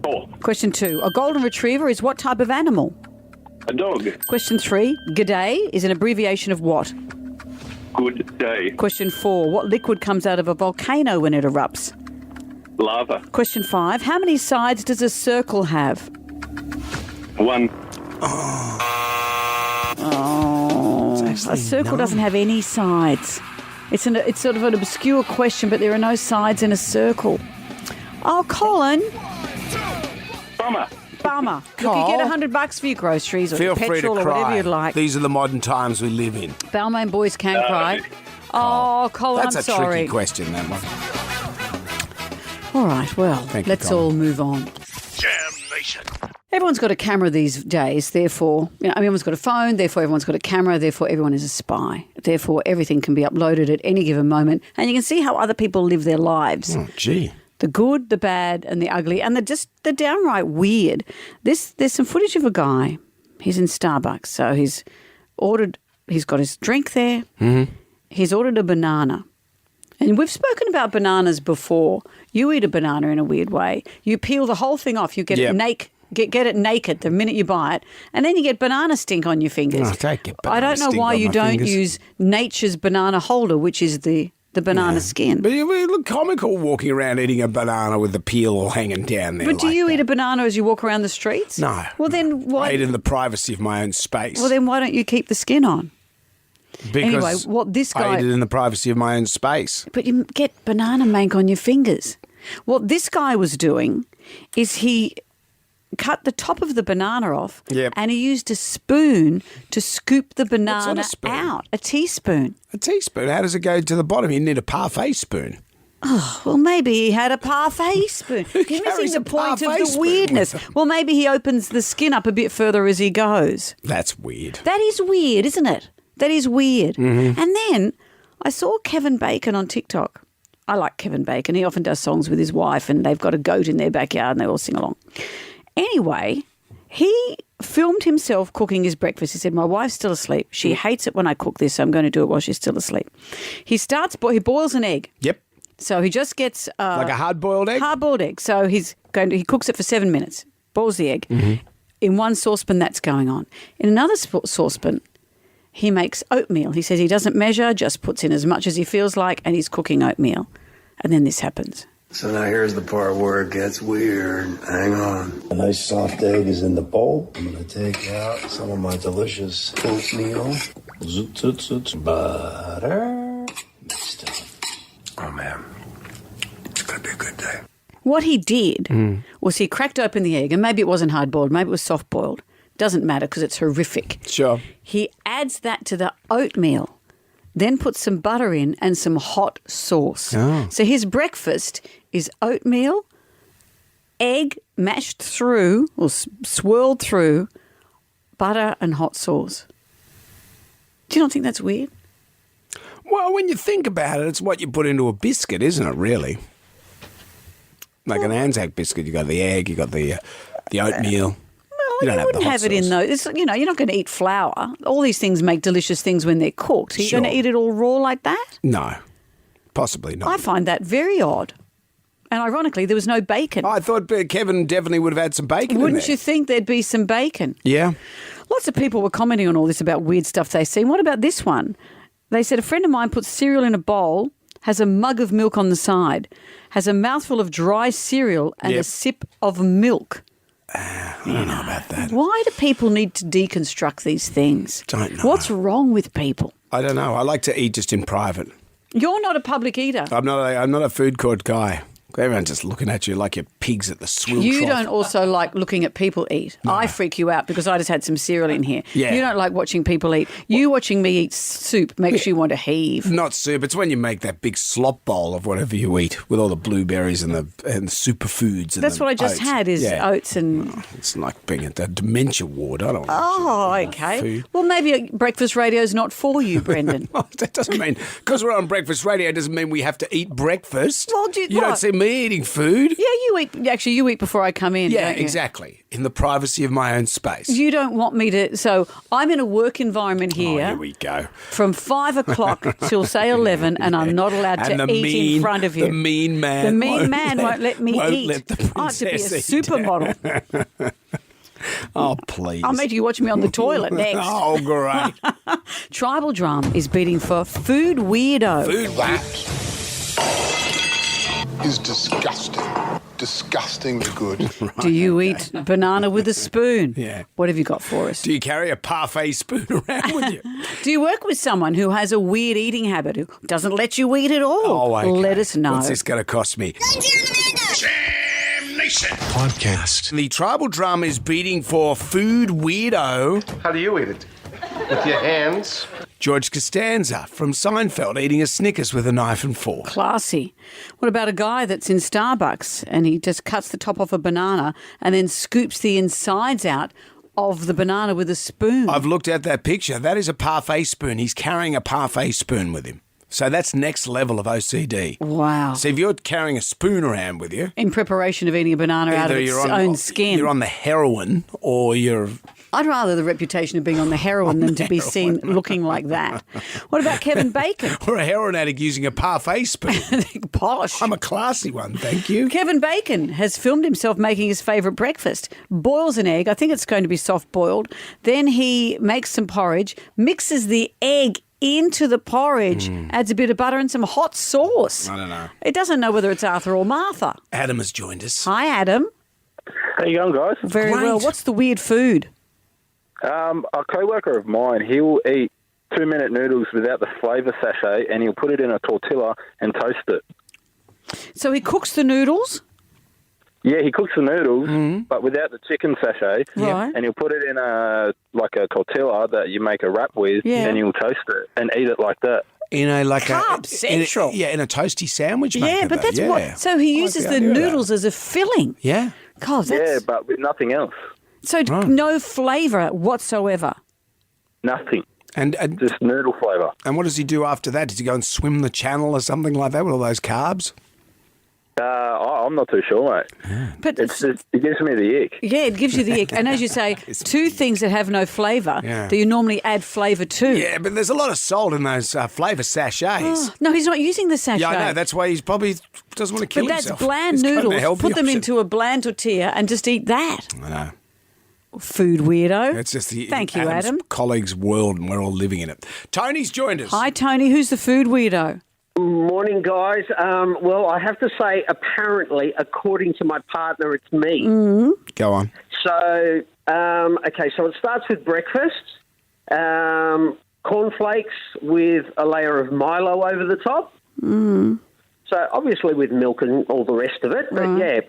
S11: 4.
S2: Question 2. A golden retriever is what type of animal?
S11: A dog.
S2: Question 3. G'day is an abbreviation of what?
S11: Good day.
S2: Question 4. What liquid comes out of a volcano when it erupts?
S11: Lava.
S2: Question 5. How many sides does a circle have?
S11: 1.
S2: A circle doesn't have any sides. It's sort of an obscure question, but there are no sides in a circle. Oh, Colin. Bummer. Look, you get $100 for your groceries or
S1: Feel
S2: your
S1: free
S2: petrol
S1: to
S2: or
S1: cry.
S2: whatever you'd like.
S1: These are the modern times we live in.
S2: Balmain boys can cry. Oh, Colin,
S1: That's
S2: I'm
S1: a
S2: sorry.
S1: tricky question, that one.
S2: All right, well,
S1: Thank you,
S2: let's
S1: Colin.
S2: all move on.
S10: Jam Nation.
S2: Everyone's got a camera these days, therefore, everyone's got a phone, therefore everyone's got a camera, therefore everyone is a spy. Therefore, everything can be uploaded at any given moment, and you can see how other people live their lives.
S1: Oh, gee.
S2: The good, the bad, and the ugly, and the downright weird. There's some footage of a guy. He's in Starbucks, so he's got his drink there. Mm-hmm. He's ordered a banana. And we've spoken about bananas before. You eat a banana in a weird way. You peel the whole thing off. You get it naked. Get it naked the minute you buy it, and then you get banana stink on your fingers.
S1: Oh, take it.
S2: I don't know why you don't use nature's banana holder, which is the banana skin.
S1: But you look comical walking around eating a banana with the peel all hanging down there.
S2: But do you eat a banana as you walk around the streets?
S1: No.
S2: Well, then why?
S1: I eat in the privacy of my own space.
S2: Well, then why don't you keep the skin on?
S1: Because
S2: anyway, what this guy...
S1: I eat it in the privacy of my own space.
S2: But you get banana mank on your fingers. What this guy was doing is he cut the top of the banana off and he used a spoon to scoop the banana out. A teaspoon.
S1: A teaspoon? How does it go to the bottom? You need a parfait spoon.
S2: Oh, well, maybe he had a parfait spoon. You're missing the point of the weirdness. Well, maybe he opens the skin up a bit further as he goes.
S1: That's weird.
S2: That is weird, isn't it? That is weird.
S1: Mm-hmm.
S2: And then I saw Kevin Bacon on TikTok. I like Kevin Bacon. He often does songs with his wife and they've got a goat in their backyard and they all sing along. Anyway, he filmed himself cooking his breakfast. He said, my wife's still asleep. She hates it when I cook this, so I'm going to do it while she's still asleep. He boils an egg.
S1: Yep.
S2: So he just gets...
S1: like a hard-boiled egg?
S2: Hard-boiled egg. So he cooks it for 7 minutes, boils the egg. Mm-hmm. In one saucepan, that's going on. In another saucepan, he makes oatmeal. He says he doesn't measure, just puts in as much as he feels like, and he's cooking oatmeal. And then this happens.
S15: So now here's the part where it gets weird. Hang on. A nice soft egg is in the bowl. I'm going to take out some of my delicious oatmeal. Butter. Stuff. Oh, man. It's going to be a good day.
S2: What he did was he cracked open the egg, and maybe it wasn't hard-boiled, maybe it was soft-boiled. Doesn't matter because it's horrific.
S1: Sure.
S2: He adds that to the oatmeal, then puts some butter in and some hot sauce.
S1: Oh.
S2: So his breakfast is oatmeal, egg mashed through or swirled through, butter and hot sauce. Do you not think that's weird?
S1: Well, when you think about it, it's what you put into a biscuit, isn't it, really? Like an Anzac biscuit, you got the egg, you got the oatmeal.
S2: You wouldn't have it in those. You're not going to eat flour. All these things make delicious things when they're cooked. Are you going to eat it all raw like that?
S1: No, possibly not.
S2: I find that very odd. And ironically, there was no bacon.
S1: I thought Kevin definitely would have had some bacon.
S2: Wouldn't you think there'd be some bacon?
S1: Yeah.
S2: Lots of people were commenting on all this about weird stuff they've seen. What about this one? They said a friend of mine puts cereal in a bowl, has a mug of milk on the side, has a mouthful of dry cereal and a sip of milk.
S1: I don't know about that.
S2: Why do people need to deconstruct these things?
S1: Don't know.
S2: What's wrong with people?
S1: I don't know. I like to eat just in private.
S2: You're not a public eater.
S1: I'm not a food court guy. Everyone's just looking at you like you're pigs at the swill
S2: You
S1: trough.
S2: don't also like looking at people eat. No. I freak you out because I just had some cereal in here.
S1: Yeah.
S2: You don't like watching people eat. You watching me eat soup makes you want to heave.
S1: Not soup. It's when you make that big slop bowl of whatever you eat with all the blueberries and the superfoods. And
S2: That's what I just had is oats and...
S1: Oh, it's like being at the dementia ward. I don't want
S2: okay.
S1: food.
S2: Well, maybe breakfast radio's not for you, Brendan.
S1: That doesn't mean... Because we're on breakfast radio doesn't mean we have to eat breakfast.
S2: Well,
S1: you don't see me eating food.
S2: Yeah, you eat. Actually, you eat before I come in.
S1: Yeah,
S2: don't you?
S1: exactly. In the privacy of my own space.
S2: You don't want me to. So I'm in a work environment here.
S1: Oh, here we go.
S2: From 5 o'clock till say 11, and I'm not allowed to eat in front of you.
S1: The mean man.
S2: The mean man won't let me eat.
S1: Let the
S2: I have to be a
S1: princess
S2: supermodel.
S1: Oh, please.
S2: I'll make you watch me on the toilet next.
S1: Oh, great.
S2: Tribal Drum is beating for Food Weirdo.
S10: That is disgusting. Disgustingly good.
S2: Do you eat banana with a spoon?
S1: Yeah.
S2: What have you got for us?
S1: Do you carry a parfait spoon around with you?
S2: Do you work with someone who has a weird eating habit who doesn't let you eat at all?
S1: Oh, okay.
S2: Let us know.
S1: What's this going to cost me?
S10: Jam Nation podcast.
S1: The Tribal Drum is beating for Food Weirdo.
S8: How do you eat it? With your hands?
S1: George Costanza from Seinfeld eating a Snickers with a knife and fork.
S2: Classy. What about a guy that's in Starbucks and he just cuts the top off a banana and then scoops the insides out of the banana with a spoon?
S1: I've looked at that picture. That is a parfait spoon. He's carrying a parfait spoon with him. So that's next level of OCD.
S2: Wow.
S1: So if you're carrying a spoon around with you...
S2: In preparation of eating a banana out of its own skin.
S1: You're on the heroin or you're...
S2: I'd rather the reputation of being on the heroin than to be seen looking like that. What about Kevin Bacon?
S1: Or a heroin addict using a parfait spoon.
S2: Posh.
S1: I'm a classy one, thank you.
S2: Kevin Bacon has filmed himself making his favourite breakfast. Boils an egg. I think it's going to be soft-boiled. Then he makes some porridge, mixes the egg into the porridge, adds a bit of butter and some hot sauce.
S1: I don't know.
S2: It doesn't know whether it's Arthur or Martha.
S1: Adam has joined us.
S2: Hi, Adam.
S11: How you going, guys?
S2: Very well. What's the weird food?
S11: A co-worker of mine, he'll eat 2-minute noodles without the flavour sachet, and he'll put it in a tortilla and toast it.
S2: So he cooks the noodles?
S11: Yeah, he cooks the noodles, but without the chicken sachet.
S2: Right.
S11: And he'll put it in a tortilla that you make a wrap with, and he'll toast it and eat it like that.
S1: In a
S2: Carb central.
S1: In a toasty sandwich maker.
S2: Yeah, but that's what. So he uses the noodles as a filling.
S1: Yeah.
S2: God, that's...
S11: Yeah, but with nothing else.
S2: So no flavour whatsoever.
S11: Nothing.
S1: And
S11: just noodle flavour.
S1: And what does he do after that? Does he go and swim the channel or something like that with all those carbs?
S11: I'm not too sure, mate.
S1: Yeah.
S2: But
S11: it gives me the ick.
S2: Yeah, it gives you the ick. And as you say, two things that have no flavour that you normally add flavour to.
S1: Yeah, but there's a lot of salt in those flavour sachets.
S2: Oh, no, he's not using the sachet.
S1: Yeah, I know. That's why he's probably doesn't want to kill himself.
S2: But that's bland noodles. Put them into a bland tortilla and just eat that.
S1: I know.
S2: Food weirdo.
S1: It's just the
S2: Thank you,
S1: Adam's
S2: Adam.
S1: colleagues' world, and we're all living in it. Tony's joined us.
S2: Hi, Tony. Who's the food weirdo?
S14: Morning, guys. Well, I have to say, apparently, according to my partner, it's me.
S1: Go on.
S14: So, so it starts with breakfast, cornflakes with a layer of Milo over the top. So, obviously, with milk and all the rest of it. But, yeah,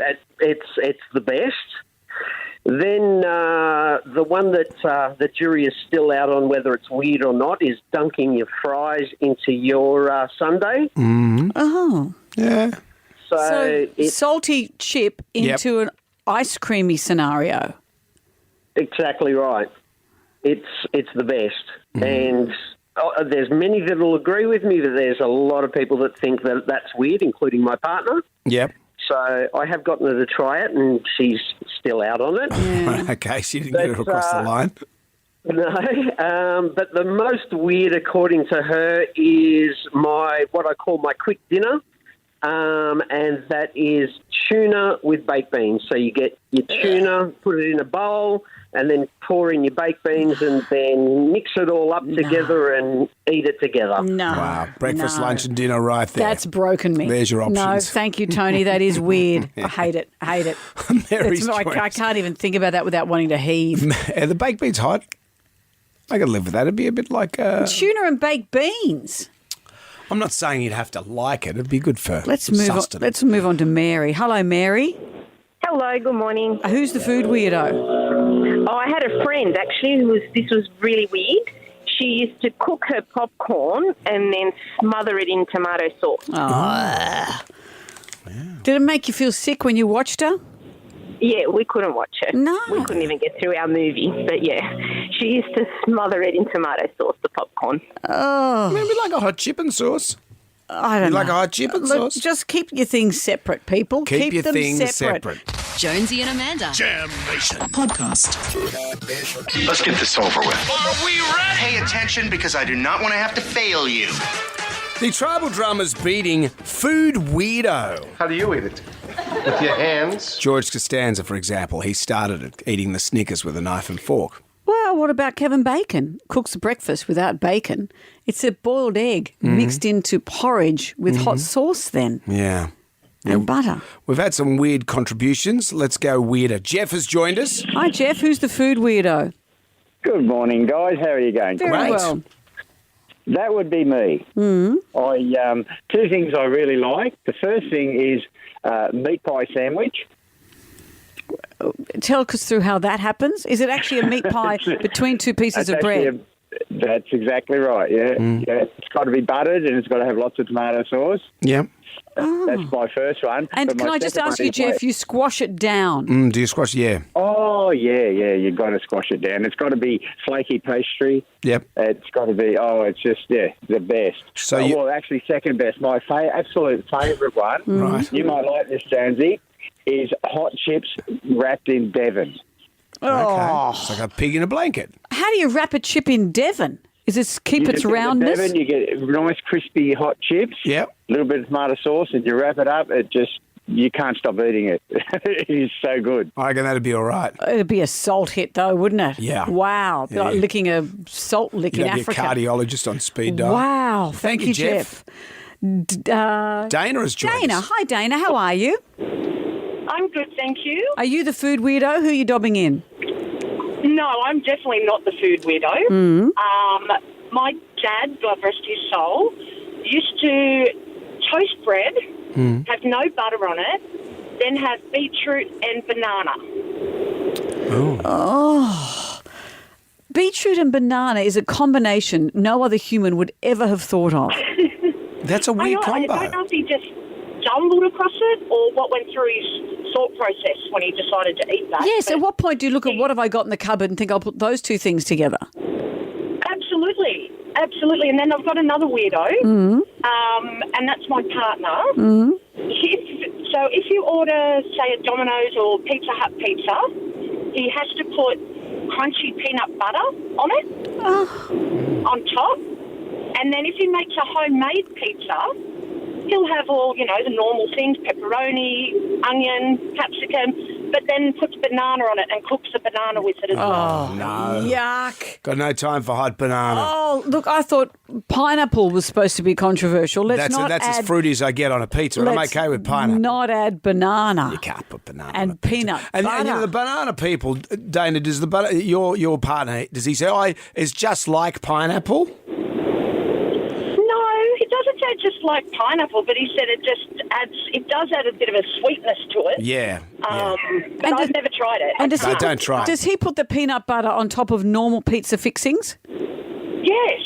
S14: it's the best. Then the one that the jury is still out on whether it's weird or not is dunking your fries into your sundae.
S2: Oh.
S1: Yeah.
S14: So
S2: salty chip into an ice creamy scenario.
S14: Exactly right. It's the best. And there's many that will agree with me, but there's a lot of people that think that that's weird, including my partner.
S1: Yep.
S14: So I have gotten her to try it, and she's still out on it.
S2: Yeah.
S1: Okay, so you didn't get it across the line.
S14: No, but the most weird, according to her, is what I call my quick dinner. and that is tuna with baked beans. So you get your tuna, put it in a bowl, and then pour in your baked beans and then mix it all up together and eat it together.
S2: No.
S1: Wow. Breakfast, lunch and dinner right there.
S2: That's broken me.
S1: There's your options.
S2: No, thank you, Tony. That is weird. I hate it.
S1: Mary's
S2: I can't even think about that without wanting to heave.
S1: Are the baked beans hot? I could live with that. It'd be a bit like...
S2: Tuna and baked beans.
S1: I'm not saying you'd have to like it. It'd be good for
S2: Let's move on to Mary. Hello, Mary.
S16: Hello, good morning.
S2: Who's the food weirdo?
S16: Oh, I had a friend, actually, this was really weird. She used to cook her popcorn and then smother it in tomato sauce.
S2: Oh. Did it make you feel sick when you watched her?
S16: Yeah, we couldn't watch her.
S2: No.
S16: We couldn't even get through our movie. But, yeah, she used to smother it in tomato sauce, the popcorn.
S2: Oh.
S1: Maybe like a hot chip and sauce.
S2: I don't know.
S1: Like a hot chip and sauce?
S2: Just keep your things separate, people.
S1: Keep your
S2: them
S1: things separate.
S17: Jonesy and Amanda.
S10: Jam Nation.
S17: Podcast.
S7: Let's get this over with. Are we ready? Pay attention because I do not want to have to fail you.
S1: The tribal drummer's beating Food Weirdo.
S10: How do you eat it? With your hands?
S1: George Costanza, for example, he started it eating the Snickers with a knife and fork.
S2: Well, what about Kevin Bacon? Cooks breakfast without bacon. It's a boiled egg mixed into porridge with hot sauce then.
S1: Yeah.
S2: And butter.
S1: We've had some weird contributions. Let's go weirder. Jeff has joined us.
S2: Hi, Jeff. Who's the food weirdo?
S18: Good morning, guys. How are you going?
S2: Very well.
S18: That would be me. Two things I really like. The first thing is meat pie sandwich.
S2: Tell us through how that happens. Is it actually a meat pie between two pieces of bread?
S18: That's exactly right, yeah. Yeah. It's got to be buttered and it's got to have lots of tomato sauce.
S1: Yeah.
S18: That's my first one.
S2: And can I just ask you, Jeff, you squash it down?
S1: Do you squash? Yeah.
S18: Oh, yeah. You've got to squash it down. It's got to be flaky pastry.
S1: Yep.
S18: It's got to be, it's just, the best.
S1: So
S18: well, actually, second best. My absolute favourite one,
S1: right.
S18: You might like this, Jonesy, is hot chips wrapped in Devon.
S2: Oh.
S1: Okay. It's like a pig in a blanket.
S2: How do you wrap a chip in Devon? Is it keep its roundness?
S18: Devon, you get nice crispy hot chips.
S1: Yep.
S18: A little bit of tomato sauce, and you wrap it up. You can't stop eating it. It is so good.
S1: I reckon that'd be all right.
S2: It'd be a salt hit, though, wouldn't it?
S1: Yeah.
S2: Wow.
S1: Yeah.
S2: Like licking a salt lick in Africa.
S1: You'd have your cardiologist on speed dial.
S2: Wow.
S1: Thank you, Jeff. Dana has joined us.
S2: Hi, Dana. How are you?
S19: I'm good, thank you.
S2: Are you the food weirdo? Who are you dobbing in?
S19: No, I'm definitely not the food weirdo. My dad, God rest his soul, used to toast bread, have no butter on it, then have beetroot and banana.
S2: Oh. Beetroot and banana is a combination no other human would ever have thought of.
S1: That's a weird combo.
S19: I don't know if he just stumbled across it or what went through his thought process when he decided to eat that.
S2: Yes, at what point do you look at what have I got in the cupboard and think I'll put those two things together?
S19: Absolutely. And then I've got another weirdo, and that's my partner. If you order, say, a Domino's or Pizza Hut pizza, he has to put crunchy peanut butter on it, on top. And then if he makes a homemade pizza, he'll have all, the normal things, pepperoni, onion, capsicum, but then puts banana on it and cooks the banana with it as well.
S1: Oh, no.
S2: Yuck.
S1: Got no time for hot banana.
S2: Oh, look, I thought pineapple was supposed to be controversial.
S1: That's as fruity as I get on a pizza, and I'm okay with pineapple.
S2: Not add banana.
S1: You can't put banana
S2: and
S1: on a pizza.
S2: Peanut
S1: and,
S2: butter.
S1: And the banana people, Dana, does your partner, does he say, it's just like pineapple?
S19: He doesn't say just like pineapple, but he said it does add a bit of a sweetness to it.
S1: Yeah.
S19: But I've never tried it.
S2: And
S1: don't try it.
S2: Does he put the peanut butter on top of normal pizza fixings?
S19: Yes.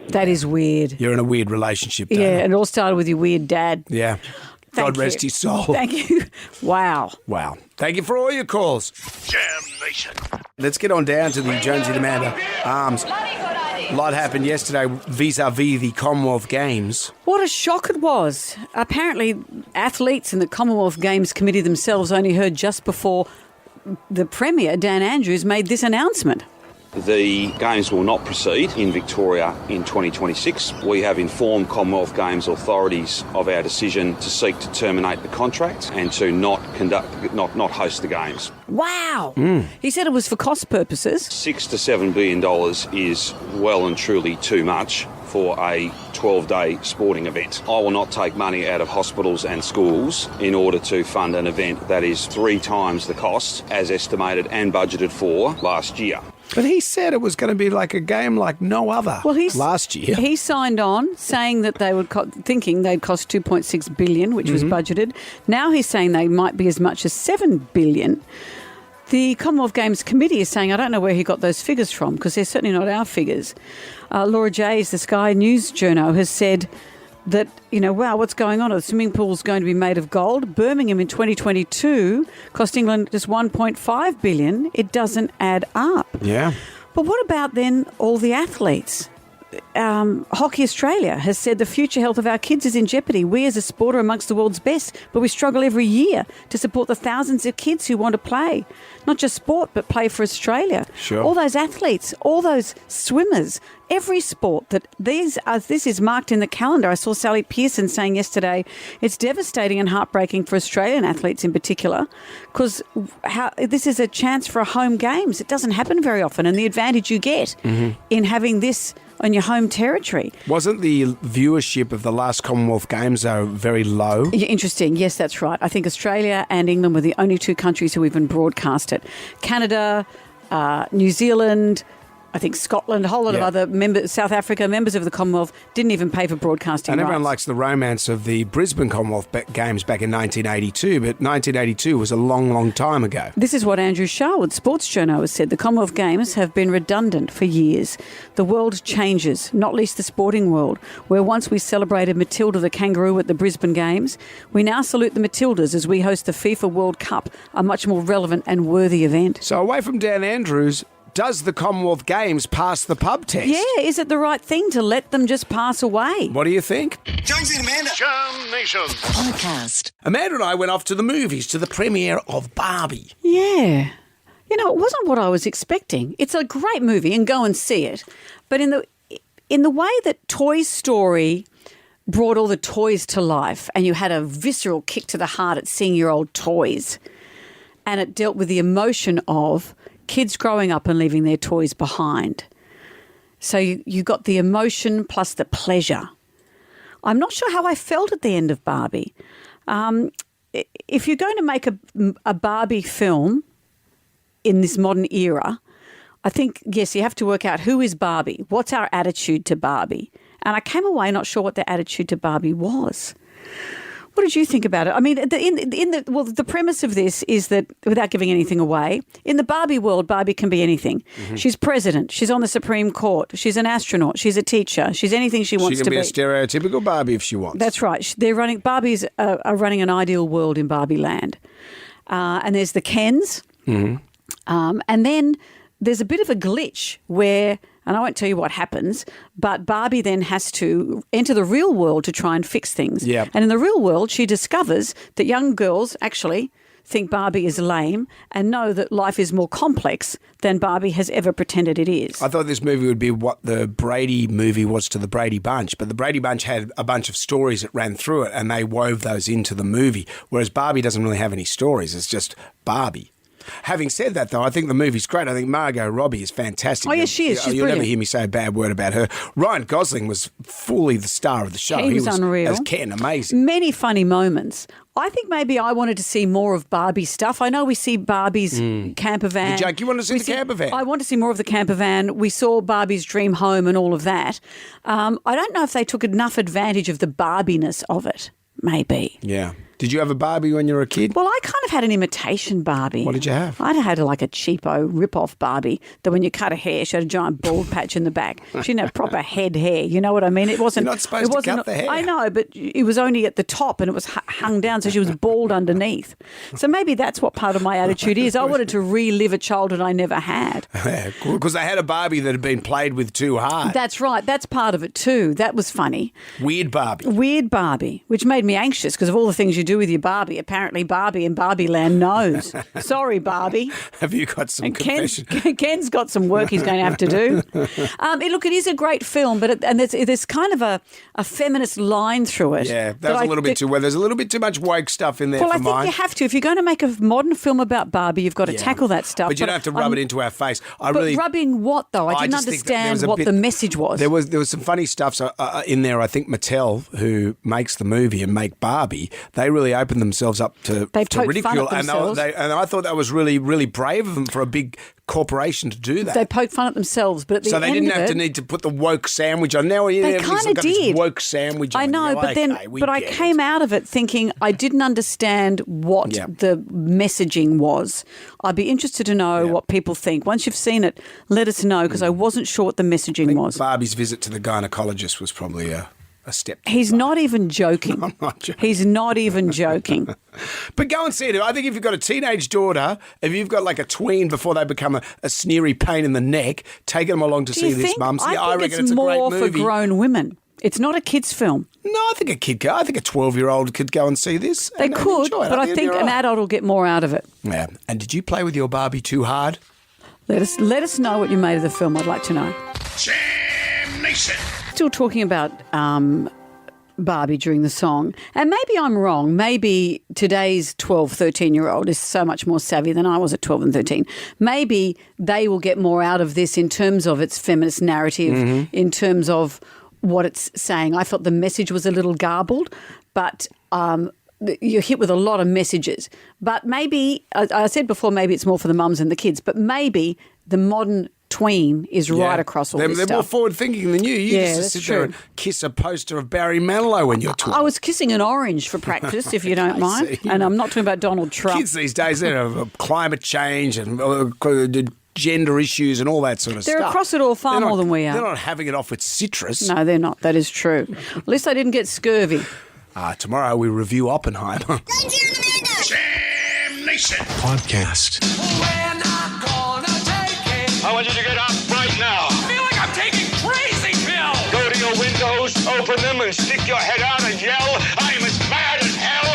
S2: That is weird.
S1: You're in a weird relationship, Dana.
S2: Yeah, and it all started with your weird dad.
S1: Yeah. God rest his soul.
S2: Thank you. Wow.
S1: Thank you for all your calls.
S10: Jam Nation.
S1: Let's get on down to the Jonesy and Amanda Arms. A lot happened yesterday vis-a-vis the Commonwealth Games.
S2: What a shock it was. Apparently, athletes in the Commonwealth Games Committee themselves only heard just before the Premier, Dan Andrews, made this announcement.
S20: the Games will not proceed in Victoria in 2026. We have informed Commonwealth Games authorities of our decision to seek to terminate the contract and to not host the Games.
S2: Wow. He said it was for cost purposes.
S20: $6 to $7 billion is well and truly too much for a 12-day sporting event. I will not take money out of hospitals and schools in order to fund an event that is 3 times the cost as estimated and budgeted for last year.
S1: But he said it was going to be like a game like no other last year.
S2: He signed on saying that they would thinking they'd cost $2.6 billion, which was budgeted. Now he's saying they might be as much as $7 billion. The Commonwealth Games Committee is saying, I don't know where he got those figures from because they're certainly not our figures. Laura Jays, the Sky News journo, has said that, wow, what's going on? The swimming pool's going to be made of gold. Birmingham in 2022 cost England just $1.5 billion. It doesn't add up.
S1: Yeah.
S2: But what about then all the athletes? Hockey Australia has said the future health of our kids is in jeopardy. We as a sport are amongst the world's best, but we struggle every year to support the thousands of kids who want to play. Not just sport, but play for Australia.
S1: Sure.
S2: All those athletes, all those swimmers, every sport that this is marked in the calendar. I saw Sally Pearson saying yesterday it's devastating and heartbreaking for Australian athletes in particular because this is a chance for a home games. It doesn't happen very often, and the advantage you get in having this on your home territory.
S1: Wasn't the viewership of the last Commonwealth Games, though, very low?
S2: Interesting. Yes, that's right. I think Australia and England were the only 2 countries who even broadcast it. Canada, New Zealand, I think Scotland, a whole lot of other members, South Africa, members of the Commonwealth, didn't even pay for broadcasting
S1: And everyone
S2: rights.
S1: likes the romance of the Brisbane Commonwealth Games back in 1982, but 1982 was a long, long time ago.
S2: This is what Andrew Sharwood, sports journal, has said. The Commonwealth Games have been redundant for years. The world changes, not least the sporting world, where once we celebrated Matilda the kangaroo at the Brisbane Games, we now salute the Matildas as we host the FIFA World Cup, a much more relevant and worthy event.
S1: So away from Dan Andrews, does the Commonwealth Games pass the pub test?
S2: Yeah, is it the right thing to let them just pass away?
S1: What do you think?
S10: Jonesy and Amanda. Jam Nation.
S17: Podcast.
S1: Amanda and I went off to the movies, to the premiere of Barbie.
S2: Yeah. It wasn't what I was expecting. It's a great movie, and go and see it. But in the way that Toy Story brought all the toys to life, and you had a visceral kick to the heart at seeing your old toys, and it dealt with the emotion of kids growing up and leaving their toys behind. So you got the emotion plus the pleasure. I'm not sure how I felt at the end of Barbie. If you're going to make a Barbie film in this modern era, I think, yes, you have to work out who is Barbie, what's our attitude to Barbie. And I came away not sure what their attitude to Barbie was. What did you think about it? I mean, the premise of this is that, without giving anything away, in the Barbie world, Barbie can be anything. She's president. She's on the Supreme Court. She's an astronaut. She's a teacher. She's anything she wants to be.
S1: She can be a stereotypical Barbie if she wants.
S2: That's right. Barbies are running an ideal world in Barbie land. And there's the Kens. And then there's a bit of a glitch where, and I won't tell you what happens, but Barbie then has to enter the real world to try and fix things.
S1: Yep.
S2: And in the real world, she discovers that young girls actually think Barbie is lame and know that life is more complex than Barbie has ever pretended it is.
S1: I thought this movie would be what the Brady movie was to the Brady Bunch, but the Brady Bunch had a bunch of stories that ran through it and they wove those into the movie, whereas Barbie doesn't really have any stories. It's just Barbie. Having said that, though, I think the movie's great. I think Margot Robbie is fantastic.
S2: Oh, yes, she is. She's
S1: You'll
S2: brilliant.
S1: never hear me say a bad word about her. Ryan Gosling was fully the star of the show.
S2: He was unreal.
S1: As Ken, amazing.
S2: Many funny moments. I think maybe I wanted to see more of Barbie stuff. I know we see Barbie's camper van.
S1: Hey, Jake, you want to see the camper van?
S2: I want to see more of the camper van. We saw Barbie's dream home and all of that. I don't know if they took enough advantage of the Barbiness of it. Maybe.
S1: Yeah. Did you have a Barbie when you were a kid?
S2: Well, I kind of had an imitation Barbie.
S1: What did you have?
S2: I'd had like a cheapo rip-off Barbie that when you cut her hair, she had a giant bald patch in the back. She didn't have proper head hair. You know what I mean? It wasn't.
S1: You're not supposed to cut the hair.
S2: I know, but it was only at the top and it was hung down, so she was bald underneath. So maybe that's what part of my attitude is. I wanted to relive a childhood I never had.
S1: Because they had a Barbie that had been played with too hard.
S2: That's right. That's part of it too. That was funny.
S1: Weird Barbie.
S2: Weird Barbie, which made me anxious because of all the things you do with your Barbie. Apparently Barbie in Barbie Land knows. Sorry, Barbie.
S1: Have you got some
S2: And
S1: confession?
S2: Ken's got some work he's going to have to do. Look, it is a great film, but there's kind of a feminist line through it.
S1: Yeah, that was a little bit too well. There's a little bit too much woke stuff in there
S2: Well,
S1: for
S2: I think
S1: mine.
S2: you have to. If you're going to make a modern film about Barbie, you've got to tackle that stuff.
S1: But you don't have to rub it into our face.
S2: Rubbing what, though? I didn't
S1: just think that there
S2: understand
S1: was a
S2: what
S1: bit-
S2: the message was.
S1: There was some funny stuff in there. I think Mattel, who makes the movie and make Barbie, they really opened themselves up to
S2: They've poked
S1: ridicule.
S2: fun at themselves.
S1: And I thought that was really, really brave of them for a big corporation to do that.
S2: They poke fun at themselves, but at the
S1: So
S2: end
S1: they didn't
S2: of
S1: have
S2: it,
S1: to need to put the woke sandwich on. Now
S2: They
S1: everybody's
S2: kind of
S1: got this
S2: did.
S1: woke sandwich on.
S2: I know,
S1: You're
S2: but
S1: like,
S2: then,
S1: okay, we
S2: but I
S1: get
S2: came
S1: it.
S2: out of it thinking I didn't understand what the messaging was. I'd be interested to know what people think. Once you've seen it, let us know, because I wasn't sure what the messaging was.
S1: Barbie's visit to the gynecologist was probably a step.
S2: He's not even joking.
S1: I'm not joking.
S2: He's not even joking.
S1: But go and see it. I think if you've got a teenage daughter, if you've got like a tween before they become a sneery pain in the neck, take them along to
S2: Do
S1: see
S2: you
S1: this,
S2: think?
S1: Mums.
S2: I
S1: Yeah, I
S2: think
S1: reckon
S2: it's
S1: it's a great
S2: more for
S1: movie.
S2: grown women. It's not a kids' film.
S1: No, I think I think a 12-year-old could go and see this.
S2: They
S1: and
S2: could,
S1: enjoy it.
S2: but I
S1: it'd
S2: think
S1: be
S2: an
S1: all right.
S2: adult will get more out of it.
S1: Yeah. And did you play with your Barbie too hard?
S2: Let us know what you made of the film. I'd like to know.
S10: Jam Nation.
S2: Still talking about Barbie during the song. And maybe I'm wrong. Maybe today's 12, 13-year-old is so much more savvy than I was at 12 and 13. Maybe they will get more out of this in terms of its feminist narrative, in terms of what it's saying. I felt the message was a little garbled, but you're hit with a lot of messages. But maybe, I said before, maybe it's more for the mums and the kids, but maybe the modern tween is right across all this
S1: They're more
S2: stuff.
S1: forward-thinking than you. You
S2: Yeah,
S1: just
S2: that's
S1: sit there and
S2: true.
S1: kiss a poster of Barry Manilow when you're 12.
S2: I was kissing an orange for practice, if you don't mind.
S1: see.
S2: And I'm not talking about Donald Trump.
S1: Kids these days, they're climate change and gender issues and all that sort of
S2: They're
S1: stuff.
S2: across it all far
S1: They're not-
S2: more than we are.
S1: They're not having it off with citrus.
S2: No, they're not. That is true. At least I didn't get scurvy.
S1: Tomorrow we review Oppenheimer.
S10: Jam Nation.
S12: Podcast.
S3: I want you to get up right now.
S10: I feel like I'm taking crazy pills.
S3: Go to your windows, open them, and stick your head out and yell, I'm as mad as hell.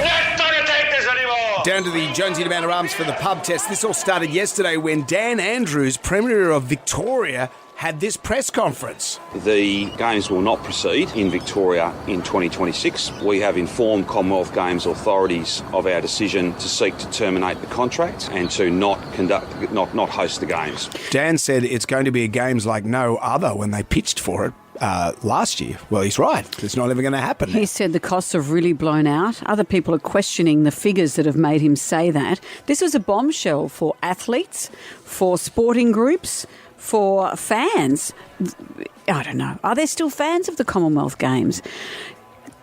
S3: I'm not going to take this anymore.
S1: Down to the Jonesy and Amanda Arms for the pub test. This all started yesterday when Dan Andrews, Premier of Victoria, had this press conference.
S20: The Games will not proceed in Victoria in 2026. We have informed Commonwealth Games authorities of our decision to seek to terminate the contract and to not host the Games.
S1: Dan said it's going to be a games like no other when they pitched for it last year. Well, he's right. It's not ever going to happen.
S2: He said the costs have really blown out. Other people are questioning the figures that have made him say that. This was a bombshell for athletes, for sporting groups, for fans. I don't know. Are there still fans of the Commonwealth Games?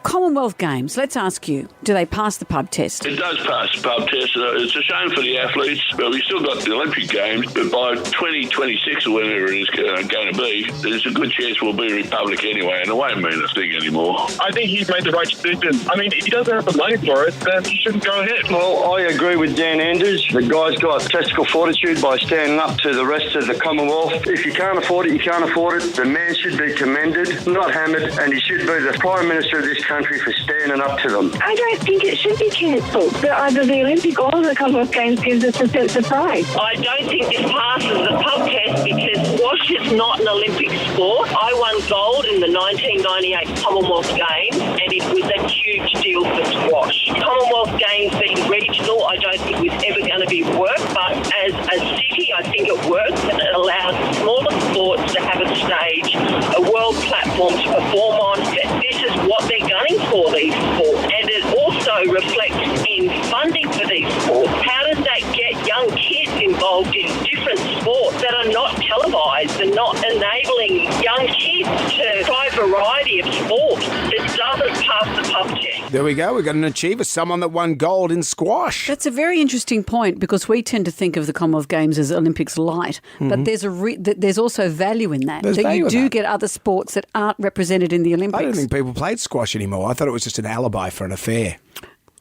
S2: Commonwealth Games, let's ask you, do they pass the pub test?
S21: It does pass the pub test. It's a shame for the athletes, but we've still got the Olympic Games. But by 2026 or whenever it is going to be, there's a good chance we'll be a republic anyway, and it won't mean a thing anymore.
S11: I think he's made the right decision. I mean, if he doesn't have the money for it, then he shouldn't go ahead.
S22: Well, I agree with Dan Andrews. The guy's got testicle fortitude by standing up to the rest of the Commonwealth. If you can't afford it, you can't afford it. The man should be commended, not hammered, and he should be the Prime Minister of this country for standing up to them.
S19: I don't think it should be cancelled. Either the Olympic or the Commonwealth Games gives us a sense of pride.
S9: I don't think this passes the pub test because squash is not an Olympic sport. I won gold in the 1998 Commonwealth Games and it was a huge deal for squash. Commonwealth Games being regional, I don't think was ever going to be work, but as a city, I think it works and it allows smaller sports to have a stage, a world platform to perform on. This is what they're gunning for, these sports, and it also reflects in funding for these sports. How does that get young kids involved in different sports that are not televised and not enabling young kids to try a variety of sports? It doesn't pass the pub test.
S1: There we go. We've got an achiever, someone that won gold in squash.
S2: That's a very interesting point because we tend to think of the Commonwealth Games as Olympics light, but there's also value in that.
S1: There's
S2: that
S1: value
S2: you
S1: in
S2: do
S1: that.
S2: get other sports that aren't represented in the Olympics.
S1: I don't think people played squash anymore. I thought it was just an alibi for an affair.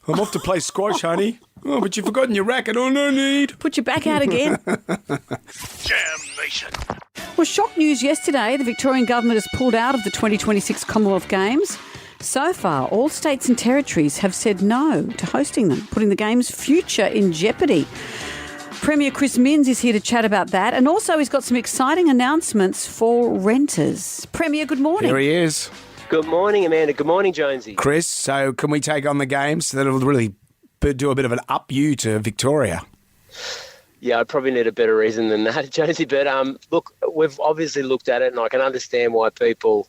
S1: I'm off to play squash, honey. Oh, but you've forgotten your racket. Oh, no need.
S2: Put your back out again.
S10: Jam Nation.
S2: Well, shock news yesterday. The Victorian government has pulled out of the 2026 Commonwealth Games. So far, all states and territories have said no to hosting them, putting the game's future in jeopardy. Premier Chris Minns is here to chat about that, and also he's got some exciting announcements for renters. Premier, good morning.
S1: There he is.
S4: Good morning, Amanda. Good morning, Jonesy.
S1: Chris, so can we take on the games that'll really do a bit of an up you to Victoria?
S4: Yeah, I probably need a better reason than that, Jonesy. But look, we've obviously looked at it, and I can understand why people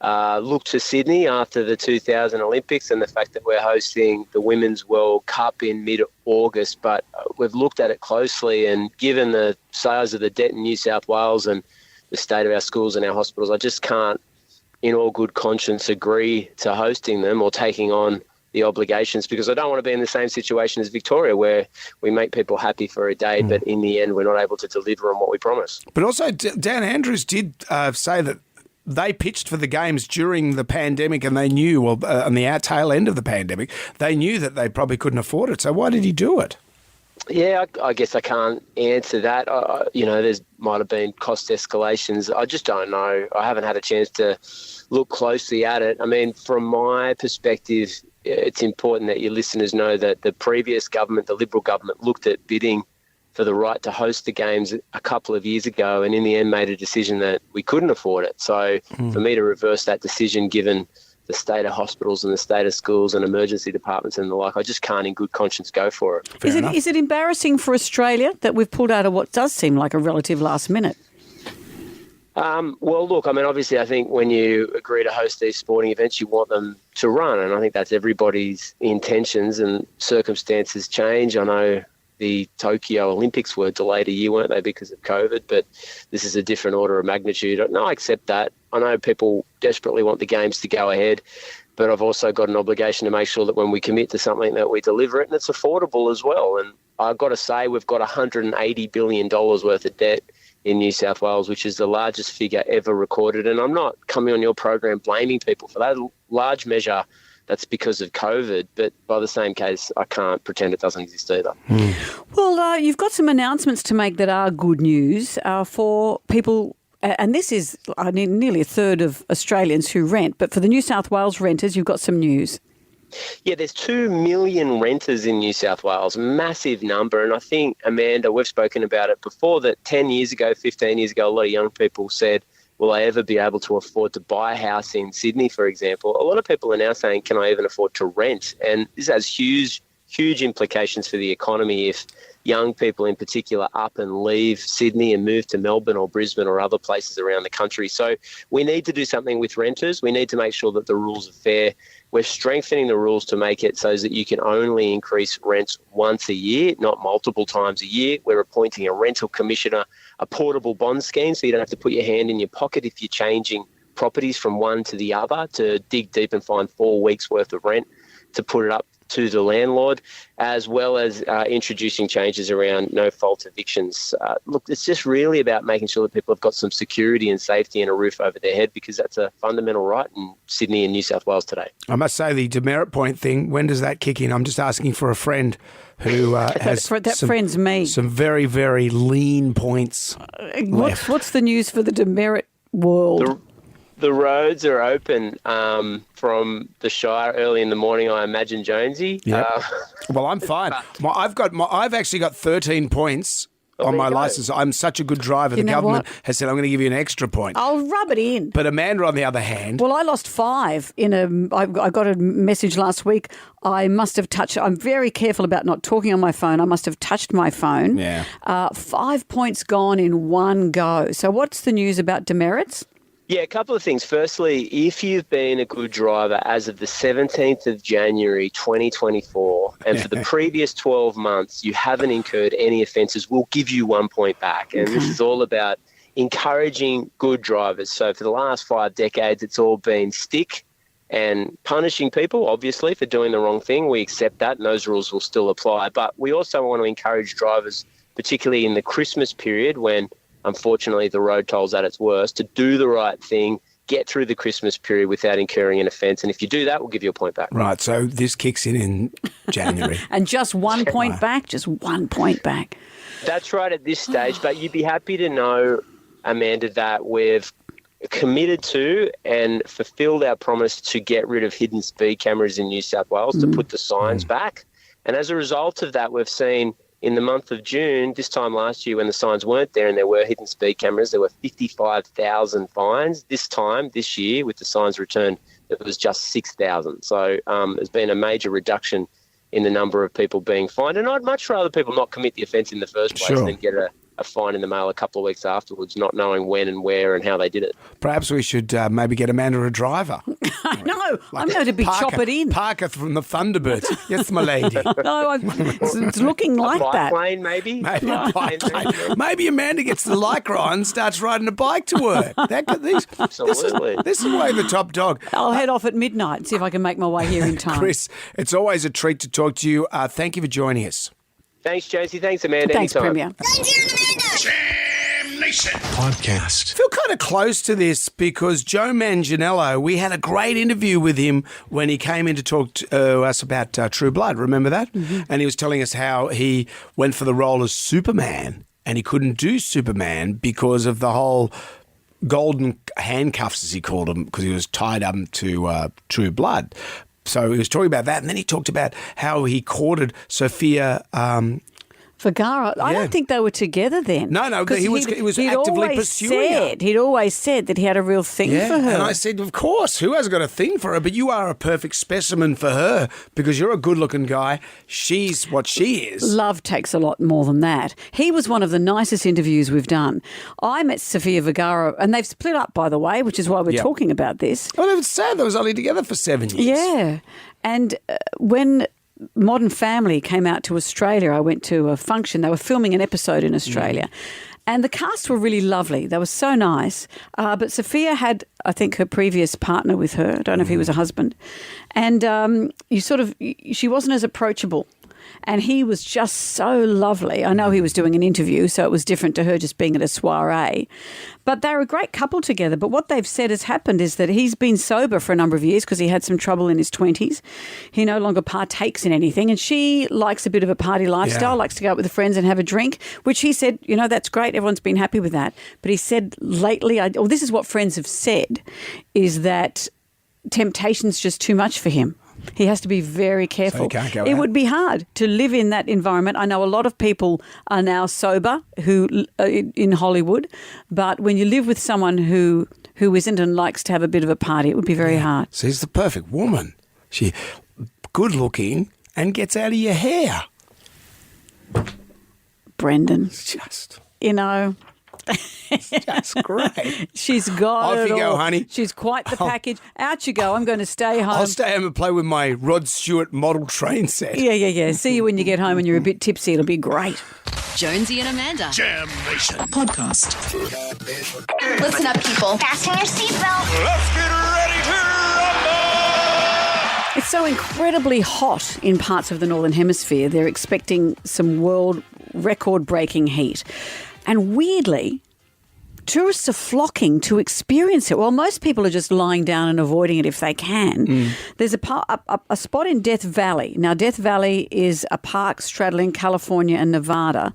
S4: look to Sydney after the 2000 Olympics and the fact that we're hosting the Women's World Cup in mid-August. But we've looked at it closely, and given the size of the debt in New South Wales and the state of our schools and our hospitals, I just can't, in all good conscience, agree to hosting them or taking on the obligations, because I don't want to be in the same situation as Victoria where we make people happy for a day, but in the end we're not able to deliver on what we promise.
S1: But also, Dan Andrews did say that they pitched for the games during the pandemic, and they knew, well, on the tail end of the pandemic, they knew that they probably couldn't afford it. So why did he do it?
S4: Yeah, I guess I can't answer that. There might have been cost escalations. I just don't know. I haven't had a chance to look closely at it. I mean, from my perspective, it's important that your listeners know that the previous government, the Liberal government, looked at bidding for the right to host the games a couple of years ago, and in the end made a decision that we couldn't afford it. So for me to reverse that decision, given the state of hospitals and the state of schools and emergency departments and the like, I just can't in good conscience go for it.
S2: Is it embarrassing for Australia that we've pulled out of what does seem like a relative last minute?
S4: Well, look, I mean, obviously, I think when you agree to host these sporting events, you want them to run, and I think that's everybody's intentions, and circumstances change. I know the Tokyo Olympics were delayed a year, weren't they, because of COVID, but this is a different order of magnitude. No, I accept that. I know people desperately want the games to go ahead, but I've also got an obligation to make sure that when we commit to something that we deliver it and it's affordable as well. And I've got to say, we've got $180 billion worth of debt in New South Wales, which is the largest figure ever recorded. And I'm not coming on your program blaming people for that. Large measure, that's because of COVID, but by the same case, I can't pretend it doesn't exist either.
S2: Well, you've got some announcements to make that are good news for people, and this is nearly a third of Australians who rent, but for the New South Wales renters, you've got some news.
S4: Yeah, there's 2 million renters in New South Wales, massive number. And I think, Amanda, we've spoken about it before, that 10 years ago, 15 years ago, a lot of young people said, will I ever be able to afford to buy a house in Sydney, for example? A lot of people are now saying, can I even afford to rent? And this has huge implications for the economy if young people in particular up and leave Sydney and move to Melbourne or Brisbane or other places around the country. So we need to do something with renters. We need to make sure that the rules are fair. We're strengthening the rules to make it so that you can only increase rents once a year, not multiple times a year. We're appointing a rental commissioner, a portable bond scheme, so you don't have to put your hand in your pocket if you're changing properties from one to the other, to dig deep and find 4 weeks' worth of rent to put it up to the landlord, as well as introducing changes around no-fault evictions. Look, it's just really about making sure that people have got some security and safety and a roof over their head, because that's a fundamental right in Sydney and New South Wales today.
S1: I must say, the demerit point thing, when does that kick in? I'm just asking for a friend who has
S2: friend's me.
S1: Some very, very lean points left.
S2: What's the news for the demerit world?
S4: The roads are open from the Shire early in the morning, I imagine, Jonesy.
S1: Yep. Well, I'm fine. I've actually got 13 points on my licence. I'm such a good driver. The government has said, I'm going to give you an extra point.
S2: I'll rub it in.
S1: But Amanda, on the other hand...
S2: Well, I lost 5 I got a message last week. I must have touched... I'm very careful about not talking on my phone. I must have touched my phone.
S1: Yeah.
S2: 5 points gone in one go. So what's the news about demerits?
S4: Yeah, a couple of things. Firstly, if you've been a good driver as of the 17th of January 2024 and for the previous 12 months you haven't incurred any offences, we'll give you 1 point back. And this is all about encouraging good drivers. So for the last 5 decades, it's all been stick and punishing people, obviously, for doing the wrong thing. We accept that, and those rules will still apply. But we also want to encourage drivers, particularly in the Christmas period when unfortunately the road toll's at its worst, to do the right thing, get through the Christmas period without incurring an offence. And if you do that, we'll give you a point back.
S1: Right, so this kicks in January.
S2: And just 1 point back? Just 1 point back.
S4: That's right at this stage, but you'd be happy to know, Amanda, that we've committed to and fulfilled our promise to get rid of hidden speed cameras in New South Wales, to put the signs back. And as a result of that, we've seen in the month of June, this time last year when the signs weren't there and there were hidden speed cameras, there were 55,000 fines. This year, with the signs returned, it was just 6,000. So there's been a major reduction in the number of people being fined. And I'd much rather people not commit the offence in the first place than get a fine in the mail a couple of weeks afterwards, not knowing when and where and how they did it.
S1: Perhaps we should maybe get Amanda a driver.
S2: I know. I'm going to be chop it in.
S1: Parker from the Thunderbirds. Yes, my lady.
S2: No, it's looking like that.
S4: Plane, maybe.
S1: Maybe Amanda gets the Lycra on and starts riding a bike to work.
S4: Absolutely.
S1: This is way the top dog.
S2: I'll head off at midnight and see if I can make my way here in time.
S1: Chris, it's always a treat to talk to you. Thank you for joining us.
S4: Thanks, Josie. Thanks, Amanda.
S2: Thanks,
S4: Anytime.
S2: Premier.
S10: Jam Nation.
S1: Podcast. I feel kind of close to this because Joe Manganiello, we had a great interview with him when he came in to talk to us about True Blood. Remember that? Mm-hmm. And he was telling us how he went for the role as Superman and he couldn't do Superman because of the whole golden handcuffs, as he called them, because he was tied up to True Blood. So he was talking about that, and then he talked about how he courted Sofia
S2: Vergara. I don't think they were together then.
S1: No, he was actively pursuing her.
S2: He'd always said that he had a real thing for her.
S1: And I said, of course, who hasn't got a thing for her? But you are a perfect specimen for her because you're a good-looking guy. She's what she is.
S2: Love takes a lot more than that. He was one of the nicest interviews we've done. I met Sofia Vergara, and they've split up, by the way, which is why we're talking about this.
S1: Well, it was sad they was only together for 7 years.
S2: Yeah. And when Modern Family came out to Australia, I went to a function. They were filming an episode in Australia. And the cast were really lovely. They were so nice. But Sophia had, I think, her previous partner with her. I don't know if he was a husband. And she wasn't as approachable. And he was just so lovely. I know he was doing an interview, so it was different to her just being at a soiree. But they're a great couple together. But what they've said has happened is that he's been sober for a number of years because he had some trouble in his 20s. He no longer partakes in anything. And she likes a bit of a party lifestyle, likes to go out with her friends and have a drink, which he said, that's great. Everyone's been happy with that. But he said lately, this is what friends have said, is that temptation's just too much for him. He has to be very careful.
S1: So he can't go
S2: it
S1: out.
S2: would be hard to live in that environment. I know a lot of people are now sober who in Hollywood, but when you live with someone who isn't and likes to have a bit of a party, it would be very hard.
S1: So he's the perfect woman. She good looking and gets out of your hair.
S2: Brendan.
S1: Just.
S2: That's
S1: great.
S2: She's got
S1: Off
S2: it
S1: you go,
S2: all.
S1: honey.
S2: She's quite the package. Out you go. I'm going to stay home.
S1: I'll stay home and play with my Rod Stewart model train set.
S2: Yeah. See you when you get home and you're a bit tipsy. It'll be great.
S17: Jonesy and Amanda.
S10: Jam Nation.
S17: Podcast.
S6: Listen up, people. Fasten your seatbelt.
S10: Let's get ready to rumble!
S2: It's so incredibly hot in parts of the Northern Hemisphere. They're expecting some world record-breaking heat. And weirdly, tourists are flocking to experience it. Well, most people are just lying down and avoiding it if they can. There's a spot in Death Valley. Now, Death Valley is a park straddling California and Nevada.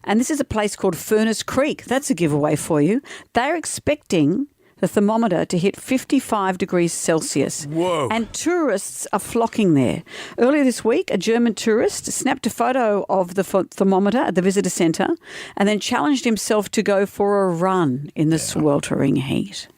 S2: And this is a place called Furnace Creek. That's a giveaway for you. They're expecting the thermometer to hit 55 degrees Celsius.
S1: Whoa.
S2: And tourists are flocking there. Earlier this week, a German tourist snapped a photo of the thermometer at the visitor centre and then challenged himself to go for a run in the sweltering heat.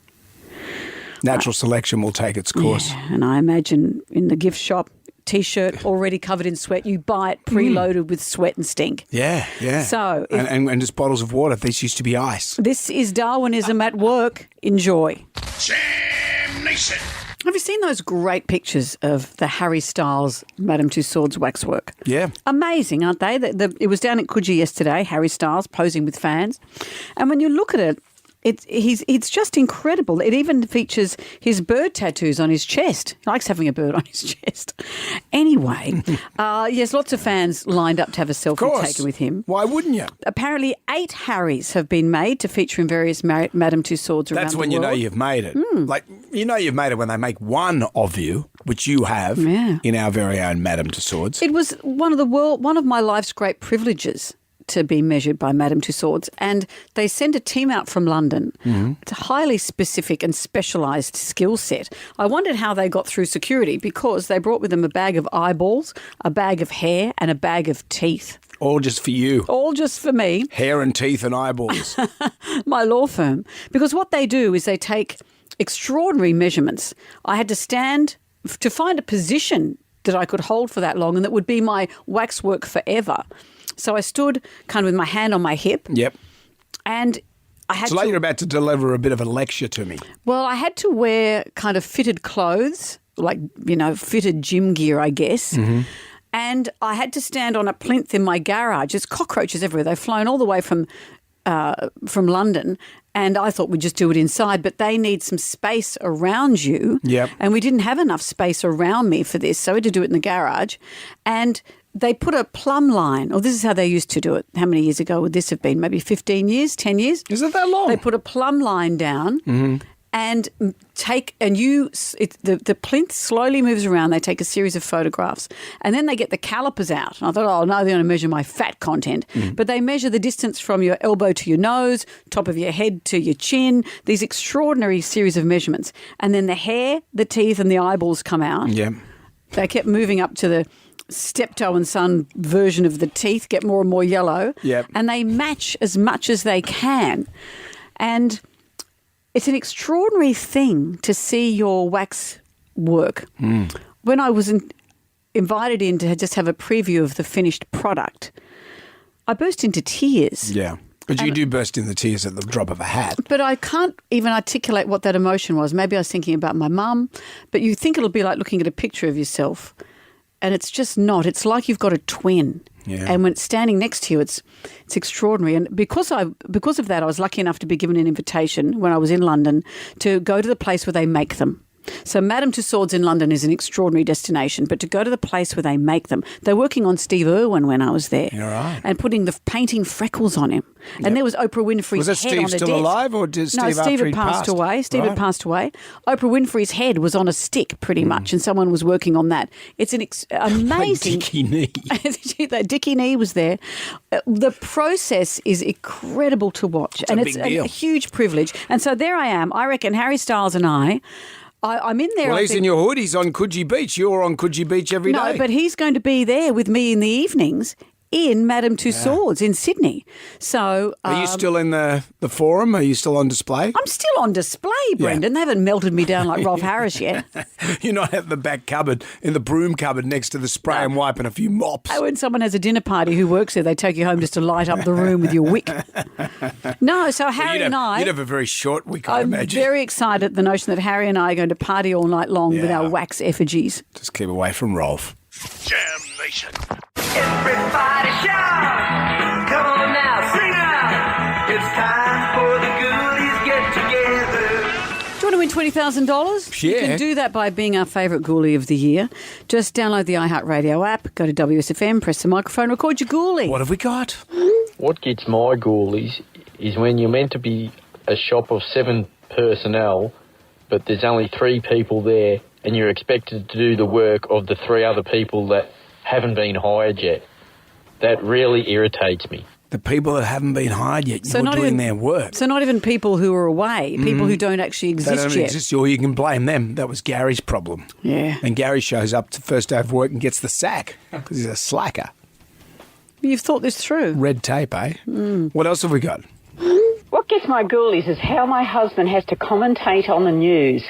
S1: Natural selection will take its course.
S2: Yeah, and I imagine in the gift shop, T-shirt already covered in sweat. You buy it preloaded with sweat and stink.
S1: Yeah.
S2: So
S1: and just bottles of water. These used to be ice.
S2: This is Darwinism at work. Enjoy.
S10: Jam Nation.
S2: Have you seen those great pictures of the Harry Styles Madame Tussauds waxwork?
S1: Yeah.
S2: Amazing, aren't they? It was down at Coogee yesterday, Harry Styles posing with fans. And when you look at it, it's just incredible. It even features his bird tattoos on his chest. He likes having a bird on his chest. Anyway, yes, lots of fans lined up to have a selfie taken with him.
S1: Why wouldn't you?
S2: Apparently 8 Harrys have been made to feature in various Madame Tussauds around the world.
S1: That's when you know you've made it. Like, you know you've made it when they make one of you, which you have in our very own Madame Tussauds.
S2: It was one of my life's great privileges to be measured by Madame Tussauds, and they send a team out from London. It's a highly specific and specialised skill set. I wondered how they got through security because they brought with them a bag of eyeballs, a bag of hair and a bag of teeth.
S1: All just for you.
S2: All just for me.
S1: Hair and teeth and eyeballs.
S2: My law firm. Because what they do is they take extraordinary measurements. I had to stand to find a position that I could hold for that long and that would be my waxwork forever. So I stood kind of with my hand on my hip.
S1: Yep.
S2: And I had
S1: It's like you're about to deliver a bit of a lecture to me.
S2: Well, I had to wear kind of fitted clothes, like, fitted gym gear, I guess. And I had to stand on a plinth in my garage. There's cockroaches everywhere. They've flown all the way from London, and I thought we'd just do it inside, but they need some space around you.
S1: Yep.
S2: And we didn't have enough space around me for this, so we had to do it in the garage. And they put a plumb line, or this is how they used to do it. How many years ago would this have been? Maybe 15 years, 10 years?
S1: Is it that long?
S2: They put a plumb line down and the plinth slowly moves around. They take a series of photographs and then they get the calipers out. And I thought, oh, no, they're going to measure my fat content. But they measure the distance from your elbow to your nose, top of your head to your chin, these extraordinary series of measurements. And then the hair, the teeth and the eyeballs come out.
S1: Yeah.
S2: They kept moving up to the Steptoe and Son version of the teeth, get more and more yellow.
S1: Yep.
S2: And they match as much as they can. And it's an extraordinary thing to see your wax work. When I was invited in to just have a preview of the finished product, I burst into tears.
S1: Yeah. But you do burst into tears at the drop of a hat.
S2: But I can't even articulate what that emotion was. Maybe I was thinking about my mum, but you think it'll be like looking at a picture of yourself, and it's just not. It's like you've got a twin.
S1: Yeah.
S2: And when it's standing next to you, it's extraordinary. And because of that, I was lucky enough to be given an invitation when I was in London to go to the place where they make them. So Madame Tussauds in London is an extraordinary destination, but to go to the place where they make them, they're working on Steve Irwin when I was there, and painting freckles on him. And there was Oprah Winfrey's
S1: Was that
S2: head on
S1: Steve
S2: a
S1: still
S2: desk.
S1: alive, or did Steve
S2: No,
S1: after
S2: Steve had
S1: he'd
S2: passed away. Steve had passed away. Oprah Winfrey's head was on a stick, pretty much, and someone was working on that. It's an amazing.
S1: Like Dickie Knee.
S2: That Dickie Knee was there. The process is incredible to watch, and it's
S1: big deal.
S2: a huge privilege. And so there I am. I reckon Harry Styles and I'm in there.
S1: Well, he's in your hood. He's on Coogee Beach. You're on Coogee Beach every day.
S2: No, but he's going to be there with me in the evenings in Madame Tussauds in Sydney. So
S1: Are you still in the forum? Are you still on display?
S2: I'm still on display, Brendan. They haven't melted me down like Rolf Harris yet.
S1: You're not at the back cupboard, in the broom cupboard next to the spray and wipe and a few mops.
S2: Oh, when someone has a dinner party who works there, they take you home just to light up the room with your wick. No, so Harry and I...
S1: You'd have a very short week, I
S2: I'm
S1: imagine.
S2: very excited at the notion that Harry and I are going to party all night long with our wax effigies.
S1: Just keep away from Rolf.
S10: Jam Nation.
S12: Everybody shout! Come on now, sing out! It's time for the Ghoulies get together.
S2: Do you want to win $20,000?
S1: Yeah.
S2: You can do that by being our favourite ghoulie of the year. Just download the iHeartRadio app, go to WSFM, press the microphone, record your ghoulie.
S1: What have we got?
S5: What gets my ghoulies is when you're meant to be a shop of 7 personnel, but there's only 3 people there, and you're expected to do the work of the 3 other people that haven't been hired yet. That really irritates me.
S1: The people that haven't been hired yet, you're doing their work.
S2: So not even people who are away, people who don't actually
S1: They
S2: exist
S1: don't
S2: yet.
S1: exist, or you can blame them. That was Gary's problem.
S2: Yeah.
S1: And Gary shows up to first day of work and gets the sack because he's a slacker.
S2: You've thought this through.
S1: Red tape, eh? What else have we got?
S13: What gets my ghoulies is how my husband has to commentate on the news.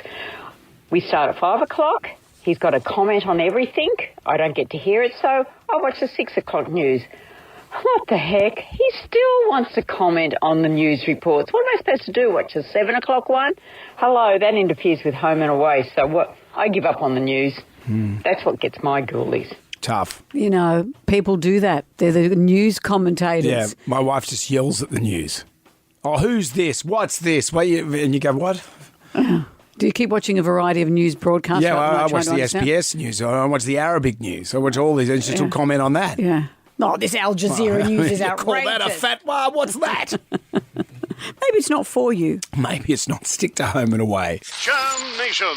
S13: We start at 5 o'clock. He's got to comment on everything. I don't get to hear it, so I watch the 6 o'clock news. What the heck? He still wants to comment on the news reports. What am I supposed to do? Watch the 7 o'clock one? Hello, that interferes with home and away, so what? I give up on the news. That's what gets my ghoulies.
S1: Tough.
S2: You know, people do that. They're the news commentators.
S1: Yeah, my wife just yells at the news. Oh, who's this? What's this? And you go, what?
S2: Do you keep watching a variety of news broadcasts?
S1: Yeah,
S2: rather than
S1: I watch
S2: trying
S1: the
S2: to understand?
S1: SBS news. I watch the Arabic news. I watch all these. And just comment on that.
S2: Yeah. Oh, this Al Jazeera news is
S1: You
S2: outrageous.
S1: call that a fatwa? What's that?
S2: Maybe it's not for you.
S1: Maybe it's not. Stick to home and away.
S10: Jam Nation.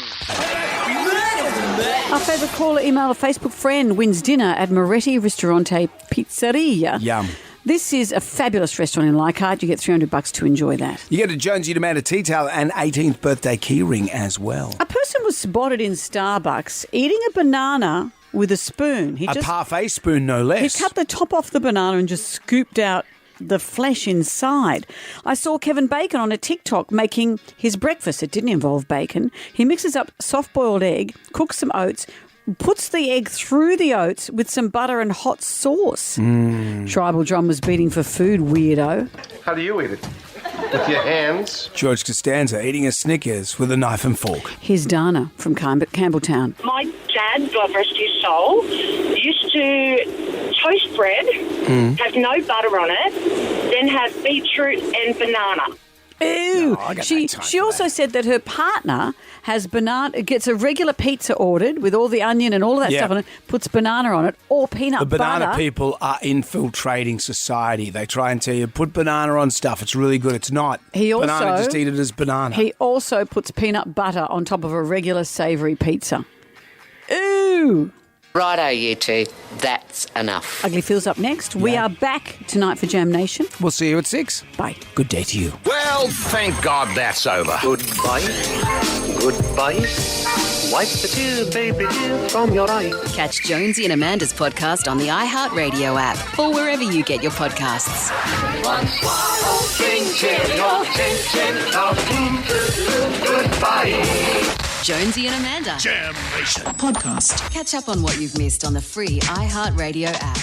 S2: Our favourite caller, email, a Facebook friend wins dinner at Moretti Ristorante Pizzeria.
S1: Yum.
S2: This is a fabulous restaurant in Leichhardt. You get $300 to enjoy that.
S1: You get a Jonesy and Amanda tea towel and 18th birthday key ring as well.
S2: A person was spotted in Starbucks eating a banana with a spoon.
S1: A parfait spoon, no less.
S2: He cut the top off the banana and just scooped out the flesh inside. I saw Kevin Bacon on a TikTok making his breakfast. It didn't involve bacon. He mixes up soft-boiled egg, cooks some oats, puts the egg through the oats with some butter and hot sauce. Tribal drum was beating for food, weirdo.
S8: How do you eat it? With your hands?
S1: George Costanza eating a Snickers with a knife and fork.
S2: Here's Dana from Campbelltown.
S19: My dad, God rest his soul, used to toast bread, have no butter on it, then have beetroot and banana.
S2: Ew.
S1: I got
S2: She
S1: no time
S2: she
S1: for
S2: also said that her partner has gets a regular pizza ordered with all the onion and all of that
S1: Yeah.
S2: stuff on it, puts banana on it or peanut
S1: The banana
S2: butter.
S1: people are infiltrating society. They try and tell you, put banana on stuff. It's really good. It's not. Banana, just eat it as banana.
S2: He also puts peanut butter on top of a regular savoury pizza. Ew.
S15: Righto, you two. That's enough.
S2: Ugly Feels up next. We are back tonight for Jam Nation.
S1: We'll see you at 6.
S2: Bye.
S1: Good day to you.
S10: Well, thank God that's over.
S15: Goodbye. Goodbye. Wipe the tear, baby, tear from your eye.
S17: Catch Jonesy and Amanda's podcast on the iHeartRadio app or wherever you get your podcasts.
S10: Goodbye.
S17: Jonesy and Amanda.
S10: Jam Nation.
S17: Podcast. Catch up on what you've missed on the free iHeartRadio app.